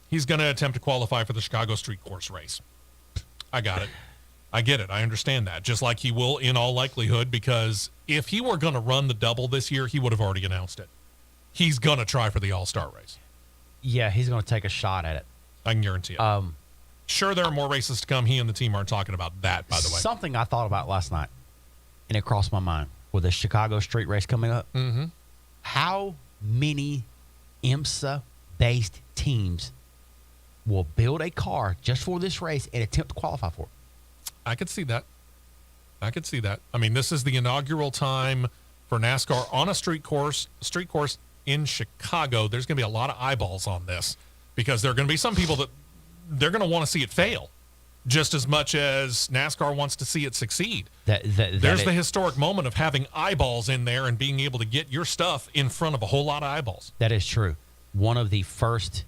He's going to attempt to qualify for the Chicago Street Course race. I got it. I get it. I understand that. Just like he will in all likelihood, because if he were going to run the double this year, he would have already announced it. He's going to try for the All-Star race. Yeah, he's going to take a shot at it. I can guarantee it. Sure, there are more races to come. He and the team aren't talking about that, by the way. Something I thought about last night, and it crossed my mind, with the Chicago Street Race coming up. Mm-hmm. How many IMSA-based teams will build a car just for this race and attempt to qualify for it? I could see that. I mean, this is the inaugural time for NASCAR on a street course in Chicago. There's going to be a lot of eyeballs on this, because there are going to be some people that they're going to want to see it fail just as much as NASCAR wants to see it succeed. There's the historic moment of having eyeballs in there and being able to get your stuff in front of a whole lot of eyeballs. That is true. One of the first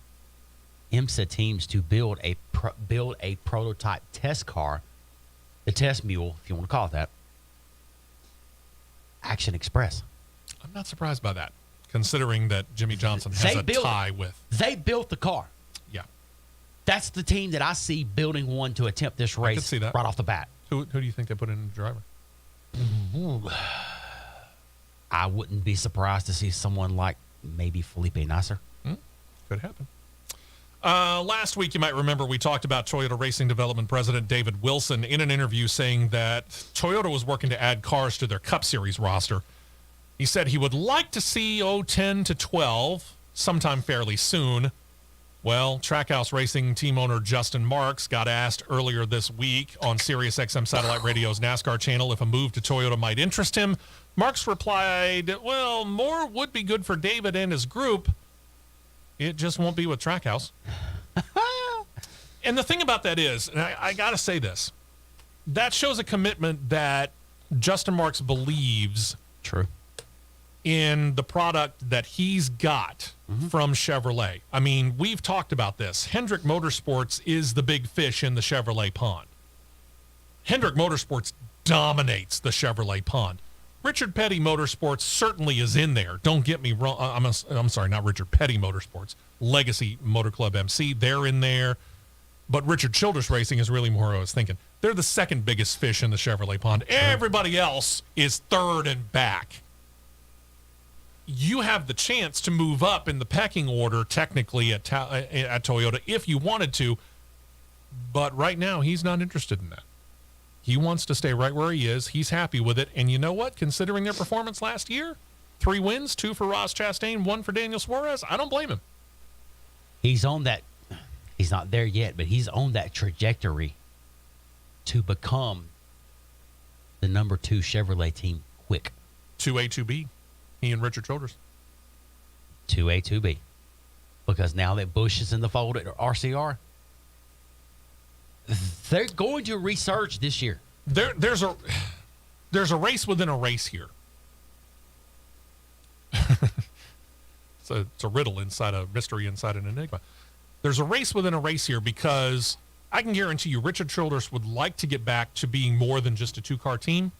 IMSA teams to build a prototype test car, the test mule, if you want to call it that, Action Express. I'm not surprised by that, considering that Jimmy Johnson has a tie with. They built the car. Yeah. That's the team that I see building one to attempt this race. I could see that right off the bat. Who do you think they put in the driver? I wouldn't be surprised to see someone like maybe Felipe Nasser. Could happen. Last week, you might remember, we talked about Toyota Racing Development President David Wilson in an interview saying that Toyota was working to add cars to their Cup Series roster. He said he would like to see 10 to 12 sometime fairly soon. Well, Trackhouse Racing team owner Justin Marks got asked earlier this week on SiriusXM Satellite Radio's NASCAR channel if a move to Toyota might interest him. Marks replied, well, more would be good for David and his group. It just won't be with Trackhouse. And the thing about that is, and I got to say this, that shows a commitment that Justin Marks believes True. in the product that he's got from Chevrolet. I mean, we've talked about this. Hendrick Motorsports is the big fish in the Chevrolet pond. Hendrick Motorsports dominates the Chevrolet pond. Richard Petty Motorsports certainly is in there. Don't get me wrong. I'm sorry, not Richard Petty Motorsports. Legacy Motor Club MC, they're in there. But Richard Childress Racing is really more what I was thinking. They're the second biggest fish in the Chevrolet pond. Everybody else is third and back. You have the chance to move up in the pecking order technically at Toyota if you wanted to. But right now, he's not interested in that. He wants to stay right where he is. He's happy with it. And you know what? Considering their performance last year, 3 wins, 2 for Ross Chastain, 1 for Daniel Suarez, I don't blame him. He's on that. He's not there yet, but he's on that trajectory to become the number 2 Chevrolet team quick. 2A, 2B. He and Richard Childress. 2A, 2B. Because now that Busch is in the fold at RCR, they're going to resurge this year. There's a race within a race here. It's a riddle inside a mystery inside an enigma. There's a race within a race here because I can guarantee you Richard Childress would like to get back to being more than just a 2-car team.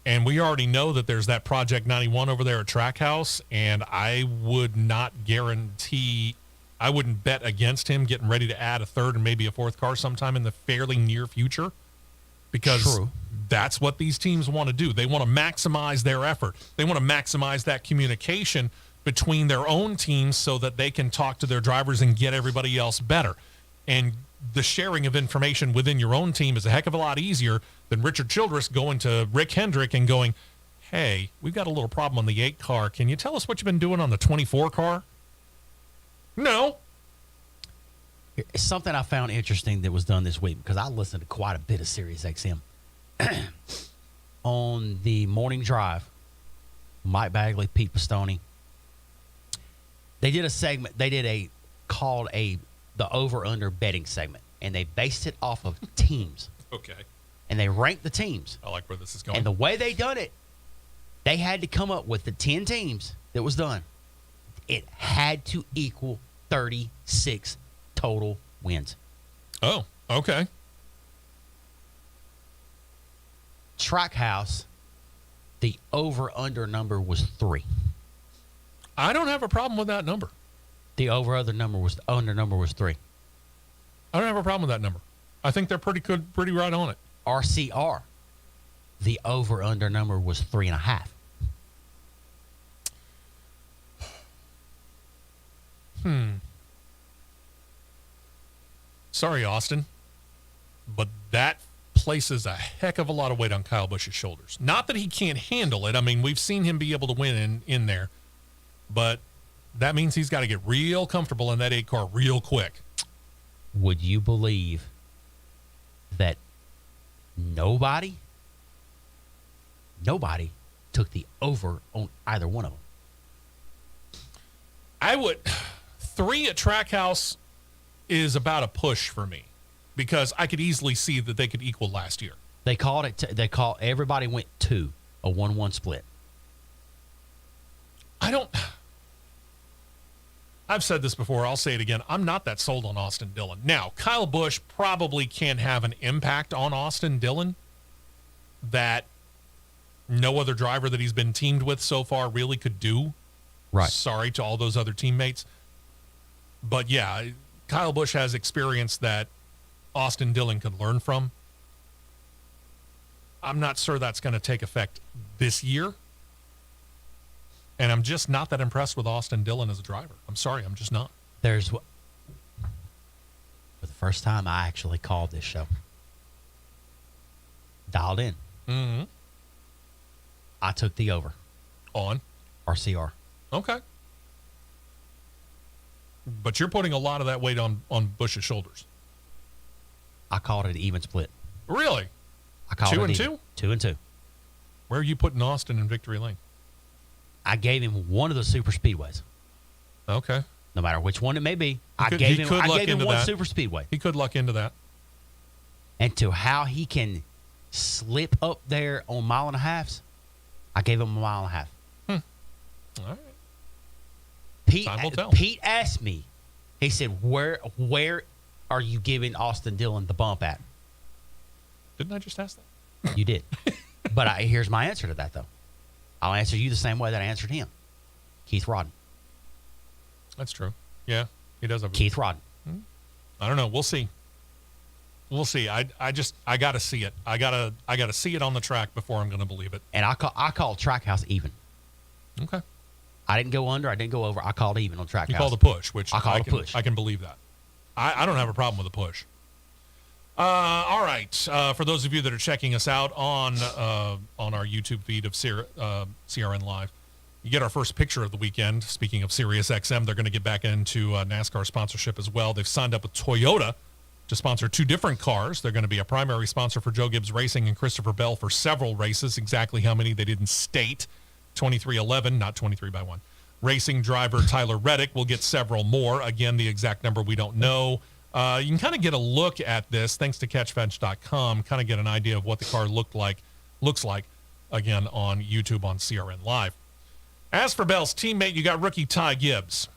And we already know that there's that Project 91 over there at Trackhouse, and I would not guarantee, I wouldn't bet against him getting ready to add a 3rd and maybe a 4th car sometime in the fairly near future, because that's what these teams want to do. They want to maximize their effort. They want to maximize that communication between their own teams so that they can talk to their drivers and get everybody else better. And the sharing of information within your own team is a heck of a lot easier than Richard Childress going to Rick Hendrick and going, hey, we've got a little problem on the 8 car. Can you tell us what you've been doing on the 24 car? No. It's something I found interesting that was done this week because I listened to quite a bit of Sirius XM. On the morning drive, Mike Bagley, Pete Pistone, they did a segment. They did the over-under betting segment, and they based it off of teams. Okay. And they ranked the teams. I like where this is going. And the way they done it, they had to come up with the 10 teams that was done. It had to equal 36 total wins. Oh, okay. Trackhouse, the over-under number was 3. I don't have a problem with that number. The over-under number was 3. I don't have a problem with that number. I think they're pretty good, pretty right on it. RCR, the over-under number was 3.5. Sorry, Austin, but that places a heck of a lot of weight on Kyle Busch's shoulders. Not that he can't handle it. I mean, we've seen him be able to win in there, but that means he's got to get real comfortable in that 8 car real quick. Would you believe that nobody took the over on either one of them? I would. 3 at Trackhouse is about a push for me because I could easily see that they could equal last year. They called it. Everybody went 2, a 1-1 split. I've said this before. I'll say it again. I'm not that sold on Austin Dillon. Now, Kyle Busch probably can have an impact on Austin Dillon that no other driver that he's been teamed with so far really could do. Right. Sorry to all those other teammates. But yeah, Kyle Busch has experience that Austin Dillon could learn from. I'm not sure that's going to take effect this year. And I'm just not that impressed with Austin Dillon as a driver. I'm sorry, I'm just not. For the first time, I actually called this show. Dialed in. Mm-hmm. I took the over. On? RCR. Okay. But you're putting a lot of that weight on Busch's shoulders. I called it an even split. Really? I called 2 it and even. 2? 2 and 2. Where are you putting Austin in victory lane? I gave him one of the super speedways. Okay. No matter which one it may be. I could- gave he him could luck one into that. super speedway. He could luck into that. And to how he can slip up there on 1.5 miles, I gave him 1.5 miles. All right. Time will tell. Pete asked me, he said, where are you giving Austin Dillon the bump at? Didn't I just ask that? You did. But here's my answer to that, though. I'll answer you the same way that I answered him. Keith Rodden. That's true. Yeah, he does have Keith Rodden. I don't know. We'll see. We'll see. I got to see it. I gotta see it on the track before I'm going to believe it. And I called Trackhouse even. Okay. I didn't go under. I didn't go over. I called even on Trackhouse. You called a push, which I called a can, push. I can believe that. I don't have a problem with a push. All right. For those of you that are checking us out on our YouTube feed of CRN Live, you get our first picture of the weekend. Speaking of Sirius XM, they're going to get back into NASCAR sponsorship as well. They've signed up with Toyota to sponsor 2 different cars. They're going to be a primary sponsor for Joe Gibbs Racing and Christopher Bell for several races. Exactly how many they didn't state. 2311, not 23 by 1. Racing driver Tyler Reddick will get several more. Again, the exact number we don't know. You can kind of get a look at this thanks to catchfetch.com, kind of get an idea of what the car looks like, again, on YouTube on CRN Live. As for Bell's teammate, you got rookie Ty Gibbs.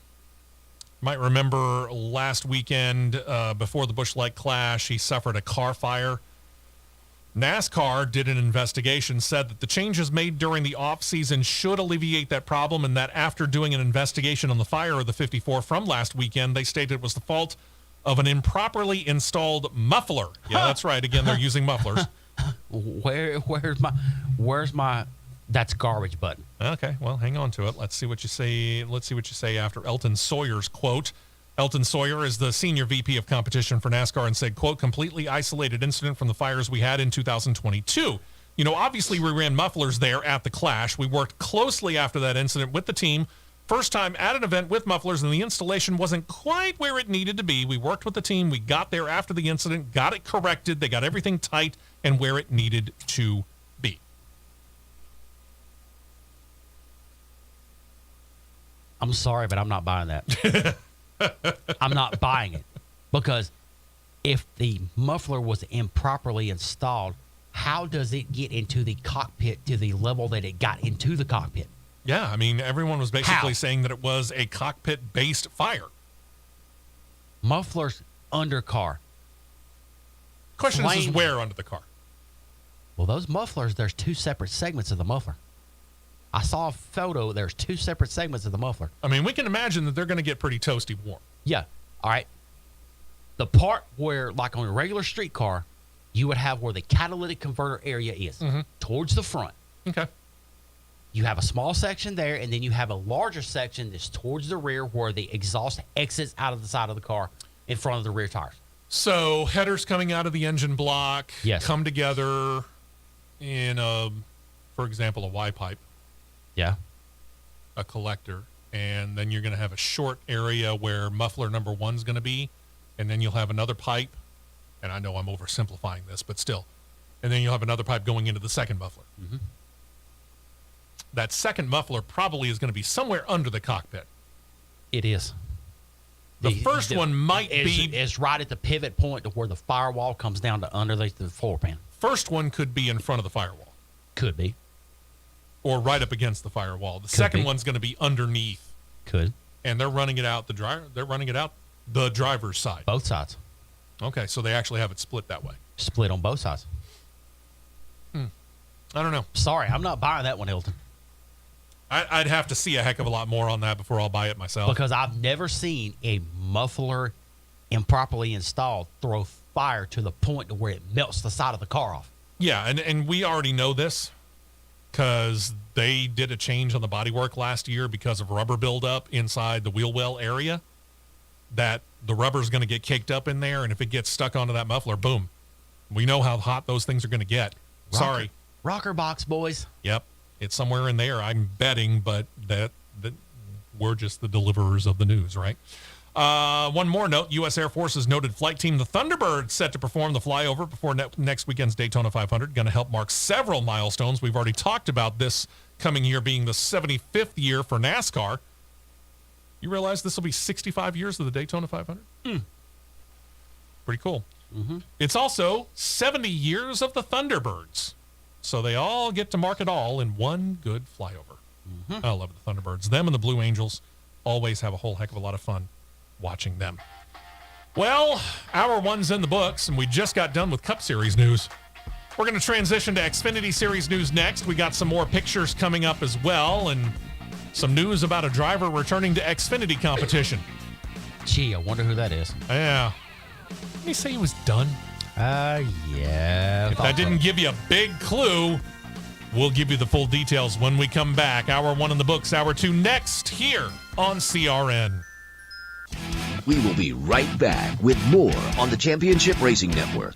You might remember last weekend before the Busch Light Clash, he suffered a car fire. NASCAR did an investigation, said that the changes made during the offseason should alleviate that problem, and that after doing an investigation on the fire of the 54 from last weekend, they stated it was the fault of an improperly installed muffler. Yeah, that's right. Again, they're using mufflers. Where's my that's garbage button? Okay, well, hang on to it. Let's see what you say. Let's see what you say after Elton Sawyer's quote. Elton Sawyer is the senior VP of competition for NASCAR and said, quote, completely isolated incident from the fires we had in 2022. You know, obviously we ran mufflers there at the Clash. We worked closely after that incident with the team. First time at an event with mufflers, and the installation wasn't quite where it needed to be. We worked with the team. We got there after the incident, got it corrected. They got everything tight and where it needed to be. I'm sorry, but I'm not buying that. I'm not buying it, because if the muffler was improperly installed, how does it get into the cockpit to the level that it got into the cockpit? Yeah, I mean, everyone was basically saying that it was a cockpit-based fire. Mufflers under car. Question is where under the car? Well, those mufflers, there's 2 separate segments of the muffler. I saw a photo. There's 2 separate segments of the muffler. I mean, we can imagine that they're going to get pretty toasty warm. Yeah. All right. The part where, like on a regular street car, you would have where the catalytic converter area is, towards the front. Okay. You have a small section there, and then you have a larger section that's towards the rear where the exhaust exits out of the side of the car in front of the rear tires. So headers coming out of the engine block come together in, for example, a Y pipe. Yeah. A collector, and then you're going to have a short area where muffler number 1 is going to be, and then you'll have another pipe, and I know I'm oversimplifying this, but still, and then you'll have another pipe going into the second muffler. Mm-hmm. That second muffler probably is going to be somewhere under the cockpit. It is. The first one might be... It's right at the pivot point to where the firewall comes down to underneath the floor pan. First one could be in front of the firewall. Could be. Or right up against the firewall. The second one's going to be underneath. Could. And they're running it out the driver's side. Both sides. Okay, so they actually have it split that way. Split on both sides. I don't know. Sorry, I'm not buying that one, Hilton. I'd have to see a heck of a lot more on that before I'll buy it myself. Because I've never seen a muffler improperly installed throw fire to the point to where it melts the side of the car off. Yeah, and we already know this because they did a change on the bodywork last year because of rubber buildup inside the wheel well area, that the rubber's going to get caked up in there, and if it gets stuck onto that muffler, boom. We know how hot those things are going to get. Sorry. Rocker box, boys. Yep. It's somewhere in there, I'm betting, but that we're just the deliverers of the news, right? One more note, U.S. Air Force's noted flight team, the Thunderbird, set to perform the flyover before next weekend's Daytona 500, going to help mark several milestones. We've already talked about this coming year being the 75th year for NASCAR. You realize this will be 65 years of the Daytona 500? Pretty cool. Mm-hmm. It's also 70 years of the Thunderbirds. So they all get to mark it all in one good flyover. Mm-hmm. I love the Thunderbirds. Them and the Blue Angels always have a whole heck of a lot of fun watching them. Well, hour one's in the books, and we just got done with Cup Series news. We're going to transition to Xfinity Series news next. We got some more pictures coming up as well, and some news about a driver returning to Xfinity competition. Gee, I wonder who that is. Yeah. Didn't he say he was done? Yeah. If that didn't give you a big clue, we'll give you the full details when we come back. Hour one in the books, hour two next here on CRN. We will be right back with more on the Championship Racing Network.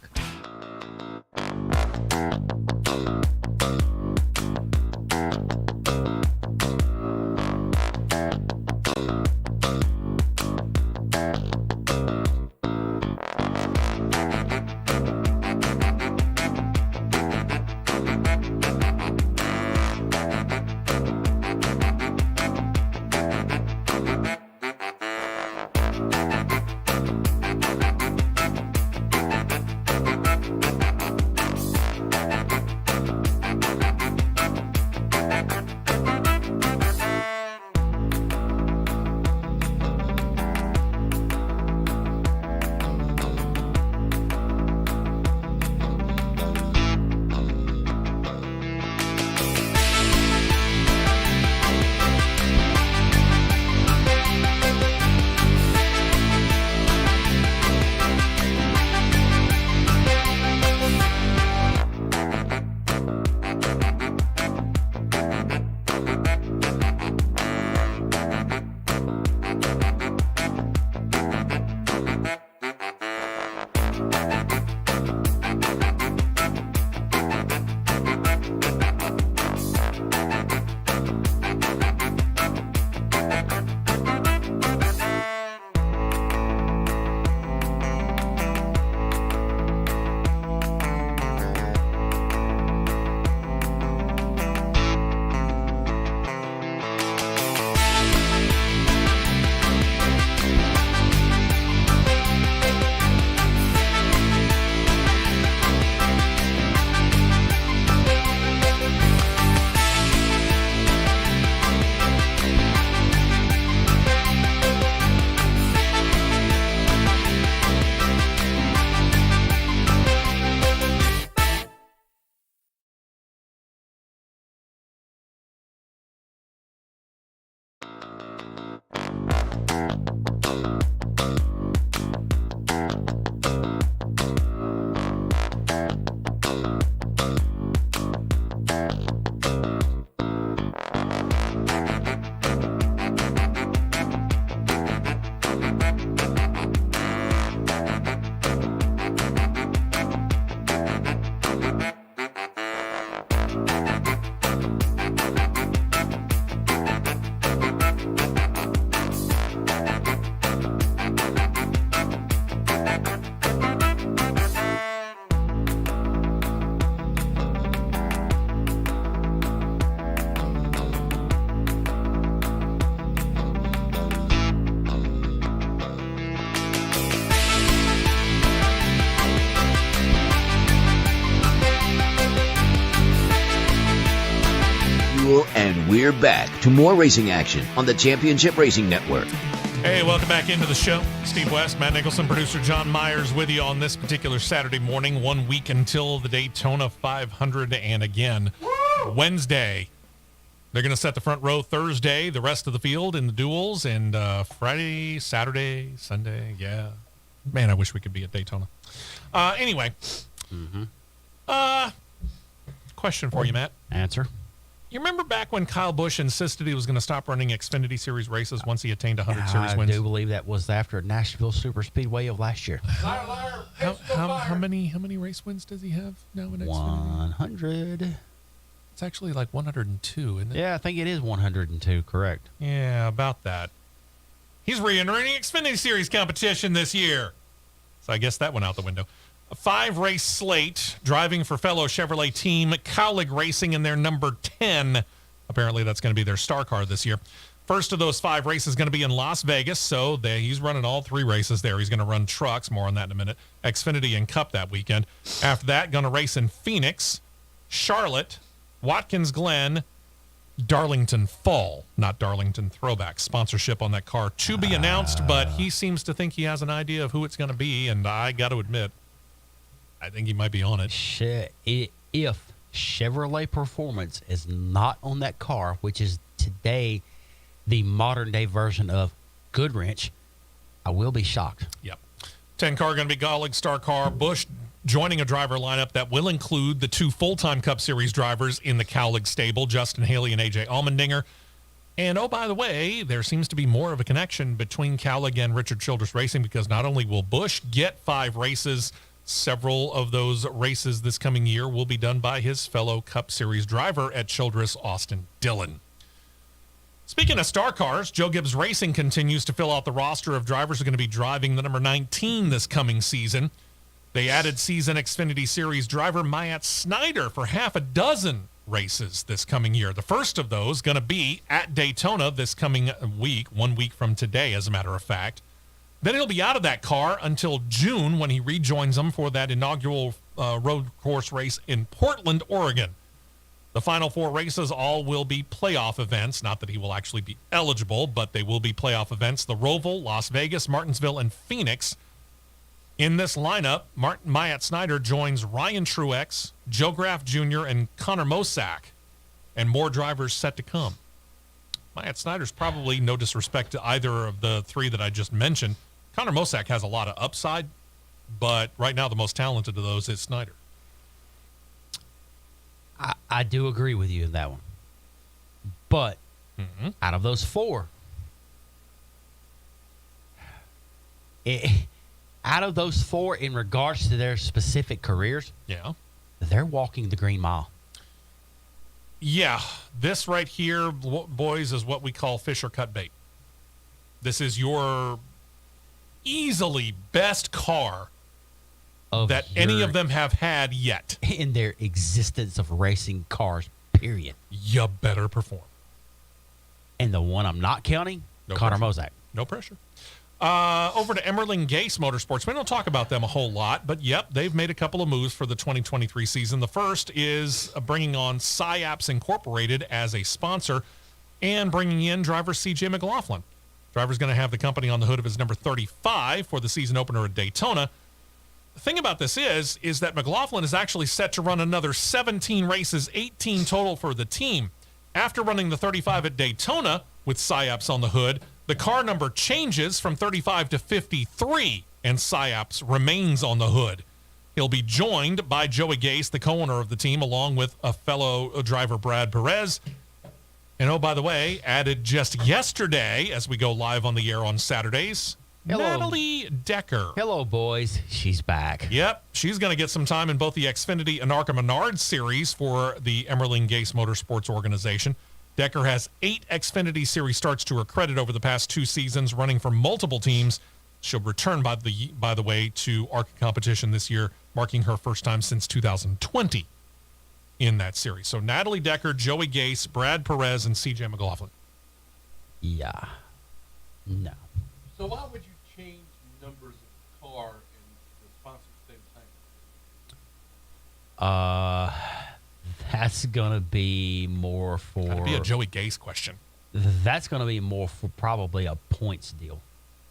And we're back to more racing action on the Championship Racing Network. Hey, welcome back into the show. Steve West, Matt Nicholson, producer John Myers with you on this particular Saturday morning, 1 week until the Daytona 500. And again, Wednesday, they're going to set the front row. Thursday, the rest of the field in the duels. And Friday, Saturday, Sunday. Yeah. Man, I wish we could be at Daytona. Anyway. Question for you, Matt. Answer. You remember back when Kyle Busch insisted he was going to stop running Xfinity Series races once he attained 100 Series wins? I do believe that was after Nashville Super Speedway of last year. How many race wins does he have now in Xfinity? 100. It's actually like 102, isn't it? Yeah, I think it is 102, correct. Yeah, about that. He's re-entering Xfinity Series competition this year. So I guess that went out the window. A 5-race slate, driving for fellow Chevrolet team Cowlick Racing in their number 10. Apparently that's going to be their star car this year. First of those 5 races is going to be in Las Vegas, so he's running all 3 races there. He's going to run trucks, more on that in a minute, Xfinity and Cup that weekend. After that, going to race in Phoenix, Charlotte, Watkins Glen, Darlington Fall, not Darlington Throwback. Sponsorship on that car to be announced, but he seems to think he has an idea of who it's going to be, and I got to admit, I think he might be on it. If Chevrolet Performance is not on that car, which is today the modern-day version of Goodwrench, I will be shocked. Yep. 10 car going to be Gaulig, Star Car, Busch joining a driver lineup that will include the 2 full-time Cup Series drivers in the Cowlig stable, Justin Haley and A.J. Allmendinger. And, oh, by the way, there seems to be more of a connection between Cowlig and Richard Childress Racing, because not only will Busch get 5 races, several of those races this coming year will be done by his fellow Cup Series driver at Childress, Austin Dillon. Speaking of Star Cars, Joe Gibbs Racing continues to fill out the roster of drivers who are going to be driving the number 19 this coming season. They added season Xfinity Series driver Myatt Snyder for half a dozen races this coming year. The first of those going to be at Daytona this coming week, 1 week from today, as a matter of fact. Then he'll be out of that car until June, when he rejoins them for that inaugural road course race in Portland, Oregon. The final 4 races all will be playoff events. Not that he will actually be eligible, but they will be playoff events. The Roval, Las Vegas, Martinsville, and Phoenix. In this lineup, Myatt Snyder joins Ryan Truex, Joe Graff Jr., and Connor Mosack, and more drivers set to come. Myatt Snyder's probably, no disrespect to either of the 3 that I just mentioned, Connor Mosack has a lot of upside, but right now the most talented of those is Snyder. I do agree with you in that one. But out of those 4, out of those 4 in regards to their specific careers, they're walking the green mile. Yeah, this right here, boys, is what we call fish or cut bait. This is your easily best car that any of them have had yet. In their existence of racing cars, period. You better perform. And the one I'm not counting, Connor Mosack. No pressure. Over to Emmerling Gase Motorsports. We don't talk about them a whole lot, but yep, they've made a couple of moves for the 2023 season. The first is bringing on SciAps Incorporated as a sponsor and bringing in driver C.J. McLaughlin. Driver's going to have the company on the hood of his number 35 for the season opener at Daytona. The thing about this is that McLaughlin is actually set to run another 17 races, 18 total for the team. After running the 35 at Daytona with SciAps on the hood, the car number changes from 35 to 53, and SciAps remains on the hood. He'll be joined by Joey Gase, the co-owner of the team, along with a fellow driver, Brad Perez. And oh, by the way, added just yesterday, as we go live on the air on Saturdays, Natalie Decker. Hello, boys. She's back. Yep. She's going to get some time in both the Xfinity and ARCA Menard series for the Emmerling Gase Motorsports organization. Decker has 8 Xfinity Series starts to her credit over the past 2 seasons, running for multiple teams. She'll return, by the way, to ARCA competition this year, marking her first time since 2020 in that series. So Natalie Decker, Joey Gase, Brad Perez, and C.J. McLaughlin. Yeah. No. So why would you change numbers of the car and the sponsors stay the same? That's going to be more for... That'd be a Joey Gase question. That's going to be more for probably a points deal.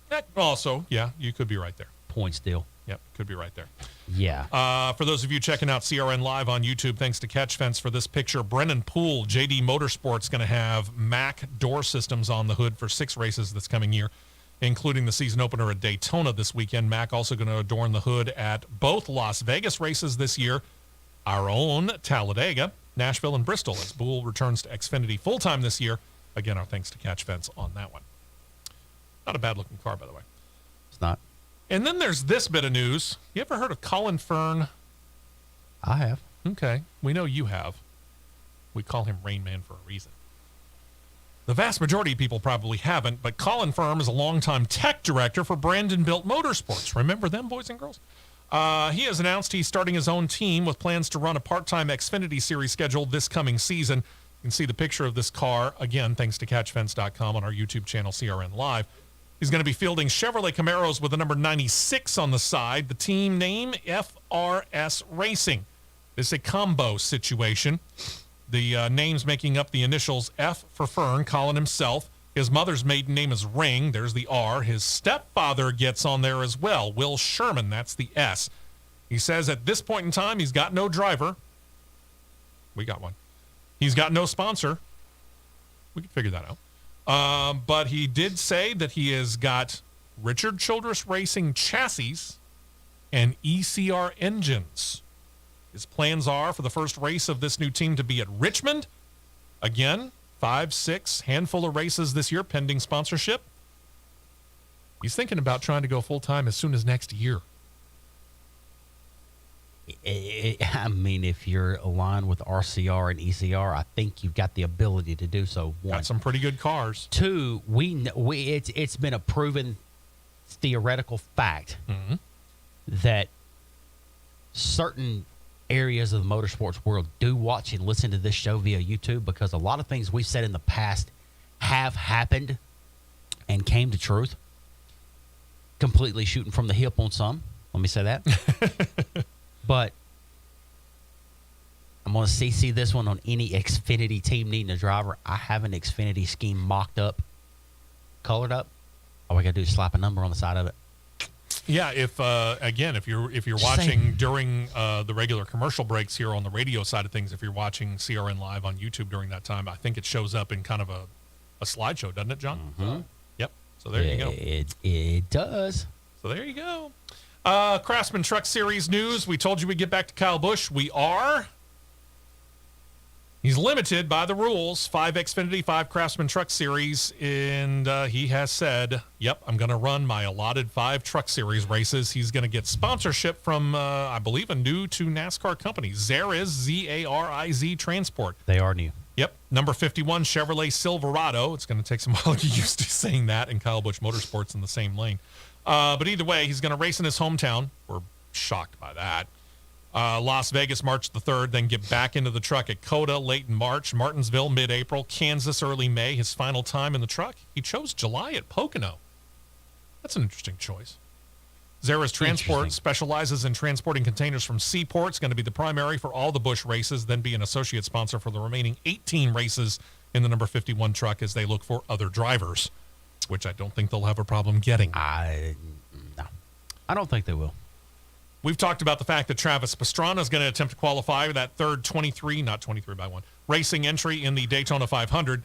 That also, yeah, you could be right there. Points deal. Yep, could be right there. Yeah. For those of you checking out CRN Live on YouTube, thanks to Catch Fence for this picture. Brennan Poole, JD Motorsports, going to have Mack door systems on the hood for 6 races this coming year, including the season opener at Daytona this weekend. Mack also going to adorn the hood at both Las Vegas races this year, our own Talladega, Nashville, and Bristol, as Poole returns to Xfinity full-time this year. Again, our thanks to Catch Fence on that one. Not a bad-looking car, by the way. It's not. And then there's this bit of news. You ever heard of Colin Fern? I have. Okay. We know you have. We call him Rain Man for a reason. The vast majority of people probably haven't, but Colin Fern is a longtime tech director for Brandon Built Motorsports. Remember them, boys and girls? He has announced he's starting his own team with plans to run a part-time Xfinity Series schedule this coming season. You can see the picture of this car, again, thanks to catchfence.com on our YouTube channel, CRN Live. He's going to be fielding Chevrolet Camaros with the number 96 on the side. The team name, FRS Racing. This is a combo situation. The names making up the initials F for Fern, Colin himself. His mother's maiden name is Ring. There's the R. His stepfather gets on there as well. Will Sherman, that's the S. He says at this point in time, he's got no driver. We got one. He's got no sponsor. We can figure that out. But he did say that he has got Richard Childress Racing chassis and ECR engines. His plans are for the first race of this new team to be at Richmond. Again, 5, 6, handful of races this year pending sponsorship. He's thinking about trying to go full-time as soon as next year. I mean, if you're aligned with RCR and ECR, I think you've got the ability to do so. One. Got some pretty good cars. Two, it's been a proven theoretical fact that certain areas of the motorsports world do watch and listen to this show via YouTube, because a lot of things we've said in the past have happened and came to truth. Completely shooting from the hip on some. Let me say that. But I'm going to CC this one on any Xfinity team needing a driver. I have an Xfinity scheme mocked up, colored up. All we got to do is slap a number on the side of it. Yeah, if you're watching during the regular commercial breaks here on the radio side of things, if you're watching CRN Live on YouTube during that time, I think it shows up in kind of a slideshow, doesn't it, John? Mm-hmm. Yep. So there you go. It does. So there you go. Craftsman Truck Series news. We told you we'd get back to Kyle Busch. We are. He's limited by the rules. 5 Xfinity, 5 Craftsman Truck Series. And he has said, yep, I'm going to run my allotted 5 Truck Series races. He's going to get sponsorship from, I believe, a new to NASCAR company. Zariz, Z-A-R-I-Z Transport. They are new. Yep. Number 51, Chevrolet Silverado. It's going to take some while to get used to saying that, and Kyle Busch Motorsports in the same lane. But either way, he's going to race in his hometown. We're shocked by that. Las Vegas, March the 3rd, then get back into the truck at COTA late in March, Martinsville mid-April, Kansas early May. His final time in the truck, he chose July at Pocono. That's an interesting choice. Zara's Transport specializes in transporting containers from seaports, going to be the primary for all the Busch races, then be an associate sponsor for the remaining 18 races in the number 51 truck as they look for other drivers, which I don't think they'll have a problem getting. No, I don't think they will. We've talked about the fact that Travis Pastrana is going to attempt to qualify for that third 23 by 1, racing entry in the Daytona 500.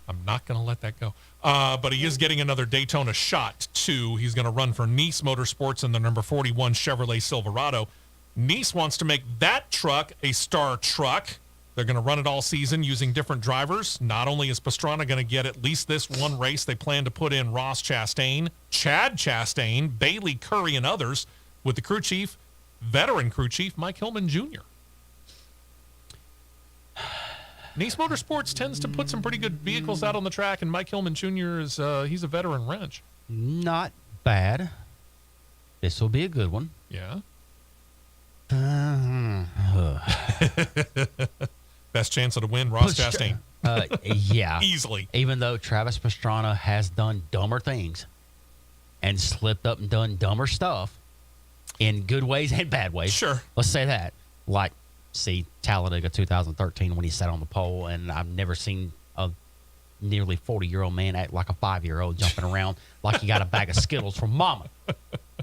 I'm not going to let that go. But he is getting another Daytona shot, too. He's going to run for Nice Motorsports in the number 41 Chevrolet Silverado. Nice wants to make that truck a star truck. They're going to run it all season using different drivers. Not only is Pastrana going to get at least this one race, they plan to put in Ross Chastain, Chad Chastain, Bailey Curry, and others, with the crew chief, veteran crew chief, Mike Hillman Jr. Nice Motorsports tends to put some pretty good vehicles out on the track, and Mike Hillman Jr. is he's a veteran wrench. Not bad. This will be a good one. Yeah. Best chance of the win, Ross Chastain. Yeah. Easily. Even though Travis Pastrana has done dumber things and slipped up and done dumber stuff in good ways and bad ways. Sure. Let's say that. Like, see, Talladega 2013 when he sat on the pole, and I've never seen a nearly 40-year-old man act like a 5-year-old jumping around like he got a bag of Skittles from mama.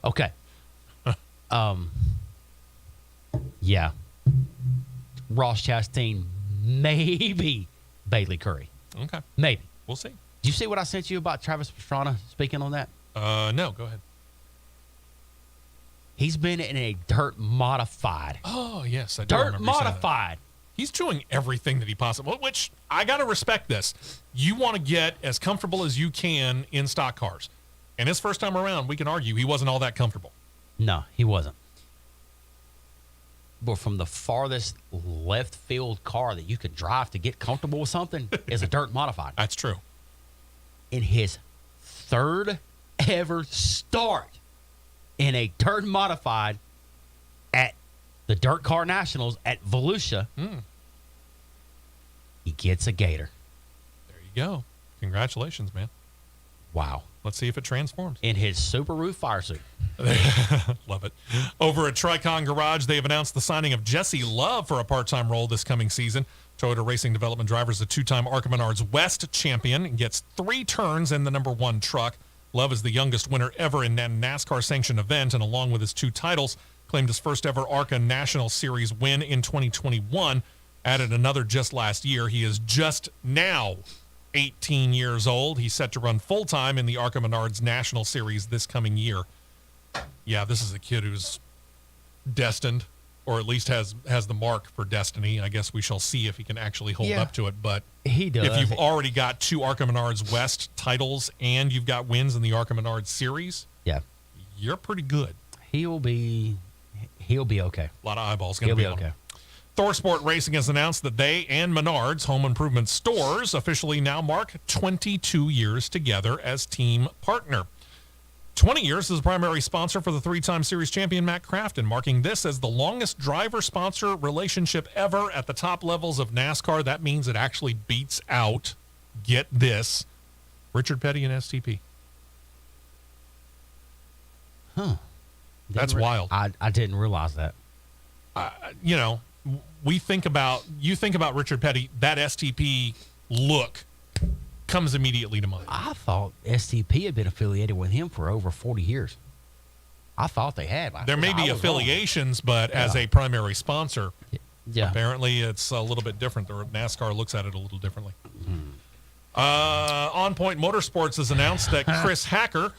Okay. Yeah. Ross Chastain, maybe Bailey Curry. Okay. Maybe. We'll see. Did you see what I sent you about Travis Pastrana speaking on that? No, go ahead. He's been in a dirt modified. Oh, yes. I do Dirt remember you saying that. modified. He's doing everything that he possibly, which I got to respect this. You want to get as comfortable as you can in stock cars. And his first time around, we can argue he wasn't all that comfortable. No, he wasn't. But from the farthest left field car that you could drive to get comfortable with something is a dirt modified. That's true. In his third ever start in a dirt modified at the Dirt Car Nationals at Volusia, he gets a Gator. There you go. Congratulations, man. Wow. Let's see if it transforms. In his Subaru fire suit. Love it. Over at Tricon Garage, they have announced the signing of Jesse Love for a part-time role this coming season. Toyota Racing Development driver is a two-time ARCA Menards West champion and gets 3 turns in the number 1 truck. Love is the youngest winner ever in a NASCAR-sanctioned event, and along with his 2 titles, claimed his first ever ARCA National Series win in 2021. Added another just last year. He is just now 18 years old. He's set to run full-time in the ARCA Menards National Series this coming year. Yeah, this is a kid who's destined, or at least has the mark for destiny. I guess we shall see if he can actually hold up to it. But he does. If you've already got 2 ARCA Menards West titles and you've got wins in the ARCA Menards Series, you're pretty good. He'll be okay. A lot of eyeballs going to be on okay. him. ThorSport Racing has announced that they and Menards Home Improvement Stores officially now mark 22 years together as team partner. 20 years as the primary sponsor for the 3-time series champion Matt Crafton, marking this as the longest driver-sponsor relationship ever at the top levels of NASCAR. That means it actually beats out, get this, Richard Petty and STP. Huh. That's wild. I didn't realize that. You think about Richard Petty, that STP look comes immediately to mind. I thought STP had been affiliated with him for over 40 years. I thought they had. There may be affiliations, but as a primary sponsor, apparently it's a little bit different. Or NASCAR looks at it a little differently. On Point Motorsports has announced that Chris Hacker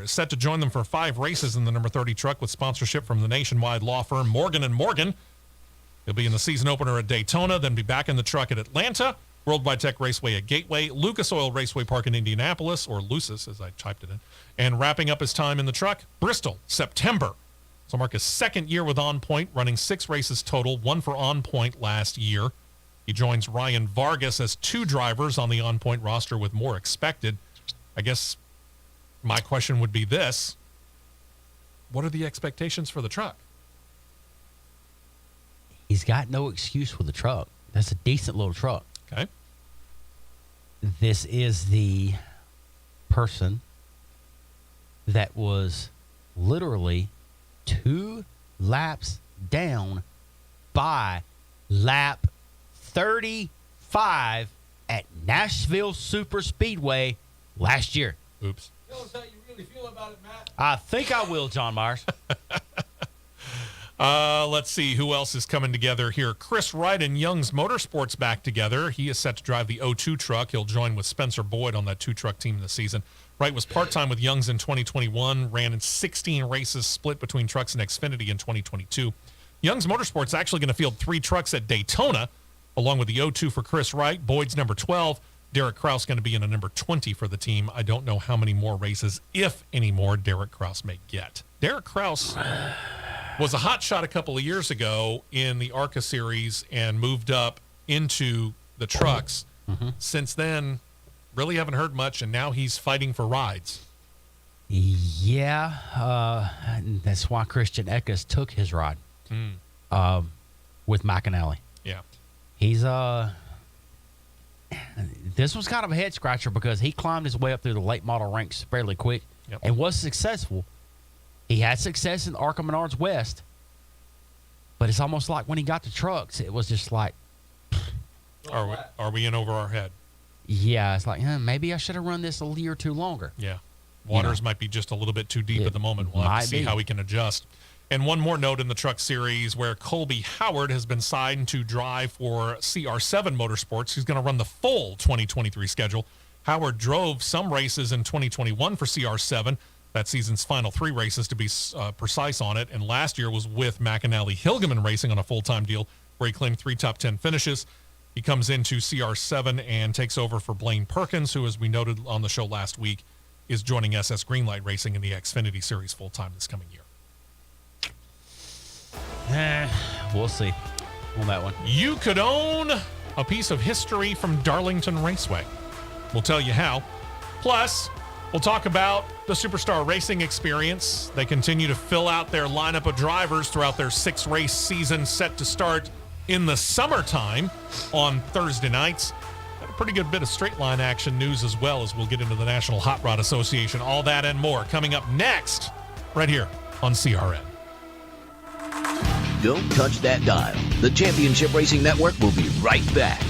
is set to join them for 5 races in the number 30 truck with sponsorship from the nationwide law firm Morgan & Morgan. He'll be in the season opener at Daytona, then be back in the truck at Atlanta, Worldwide Tech Raceway at Gateway, Lucas Oil Raceway Park in Indianapolis, or Lucis as I typed it in, and wrapping up his time in the truck, Bristol, September. So mark his 2nd year with On Point, running 6 races total, 1 for On Point last year. He joins Ryan Vargas as 2 drivers on the On Point roster with more expected. I guess my question would be this. What are the expectations for the truck? He's got no excuse with the truck. That's a decent little truck. Okay. This is the person that was literally 2 laps down by lap 35 at Nashville Super Speedway last year. Oops. Tell us how you really feel about it, Matt. I think I will, John Myers. Let's see who else is coming together here. Chris Wright and Young's Motorsports back together. He is set to drive the O2 truck. He'll join with Spencer Boyd on that 2-truck team this season. Wright was part-time with Young's in 2021, ran in 16 races split between trucks and Xfinity in 2022. Young's Motorsports actually going to field 3 trucks at Daytona, along with the O2 for Chris Wright. Boyd's number 12. Derek Kraus going to be in a number 20 for the team. I don't know how many more races, if any more, Derek Kraus may get. Derek Kraus was a hot shot a couple of years ago in the ARCA series and moved up into the trucks. Since then, really haven't heard much, and now he's fighting for rides. Yeah, that's why Christian Eckes took his ride with McAnally. Yeah. He's this was kind of a head scratcher because he climbed his way up through the late model ranks fairly quick and was successful. He had success in ARCA Menards West, but it's almost like when he got to trucks, it was just like, Are we in over our head? Yeah, it's like, maybe I should have run this a year or 2 longer. Yeah. Waters might be just a little bit too deep at the moment. We'll have to see how we can adjust. And one more note in the truck series where Colby Howard has been signed to drive for CR7 Motorsports. He's going to run the full 2023 schedule. Howard drove some races in 2021 for CR7, that season's final 3 races to be precise on it. And last year was with McAnally Hilgeman Racing on a full-time deal where he claimed 3 top 10 finishes. He comes into CR7 and takes over for Blaine Perkins, who, as we noted on the show last week, is joining SS Greenlight Racing in the Xfinity Series full-time this coming year. We'll see on that one. You could own a piece of history from Darlington Raceway. We'll tell you how. Plus, we'll talk about the Superstar Racing Experience. They continue to fill out their lineup of drivers throughout their 6-race season set to start in the summertime on Thursday nights. Got a pretty good bit of straight line action news as well as we'll get into the National Hot Rod Association. All that and more coming up next right here on CRN. Don't touch that dial. The Championship Racing Network will be right back.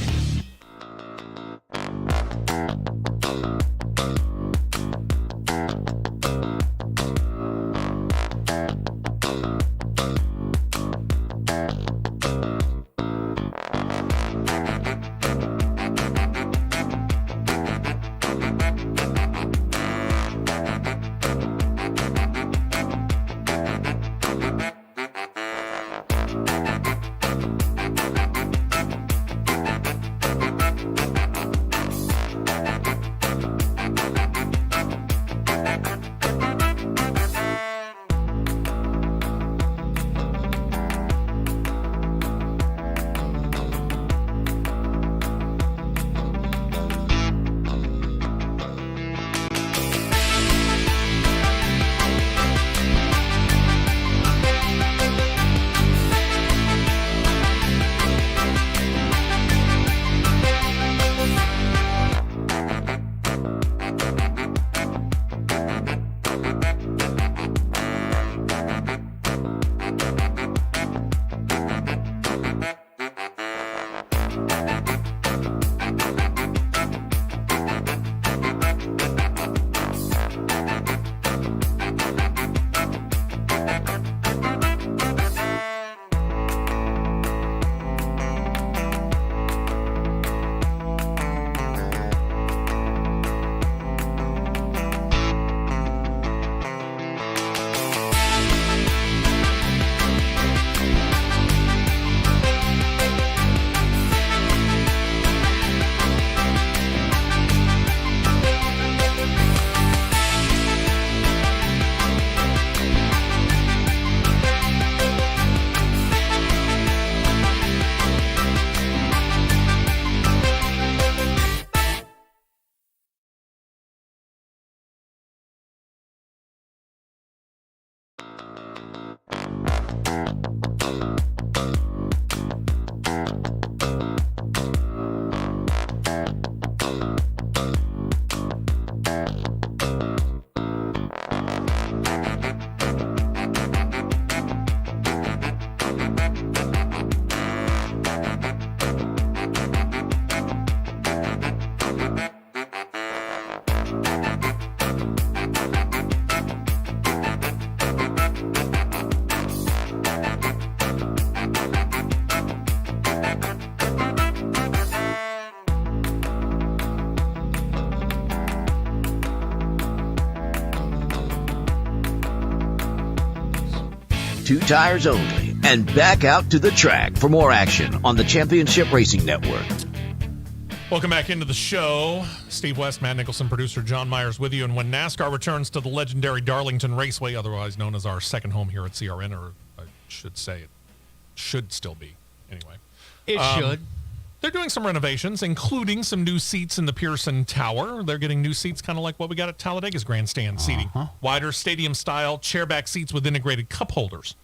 Two tires only, and back out to the track for more action on the Championship Racing Network. Welcome back into the show. Steve West, Matt Nicholson, producer John Myers with you. And when NASCAR returns to the legendary Darlington Raceway, otherwise known as our second home here at CRN, or I should say it should still be, anyway. It should. They're doing some renovations, including some new seats in the Pearson Tower. They're getting new seats kind of like what we got at Talladega's grandstand seating. Wider stadium-style chairback seats with integrated cup holders.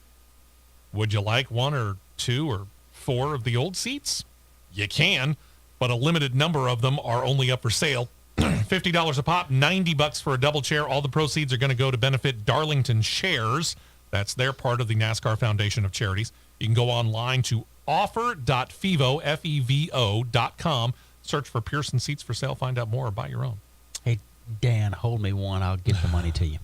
Would you like one or two or four of the old seats? You can, but a limited number of them are only up for sale. $50 a pop, $90 for a double chair. All the proceeds are going to go to benefit Darlington Shares. That's their part of the NASCAR Foundation of Charities. You can go online to offer.fevo.com. Search for Pearson seats for sale. Find out more or buy your own. Hey, Dan, hold me one. I'll get the money to you.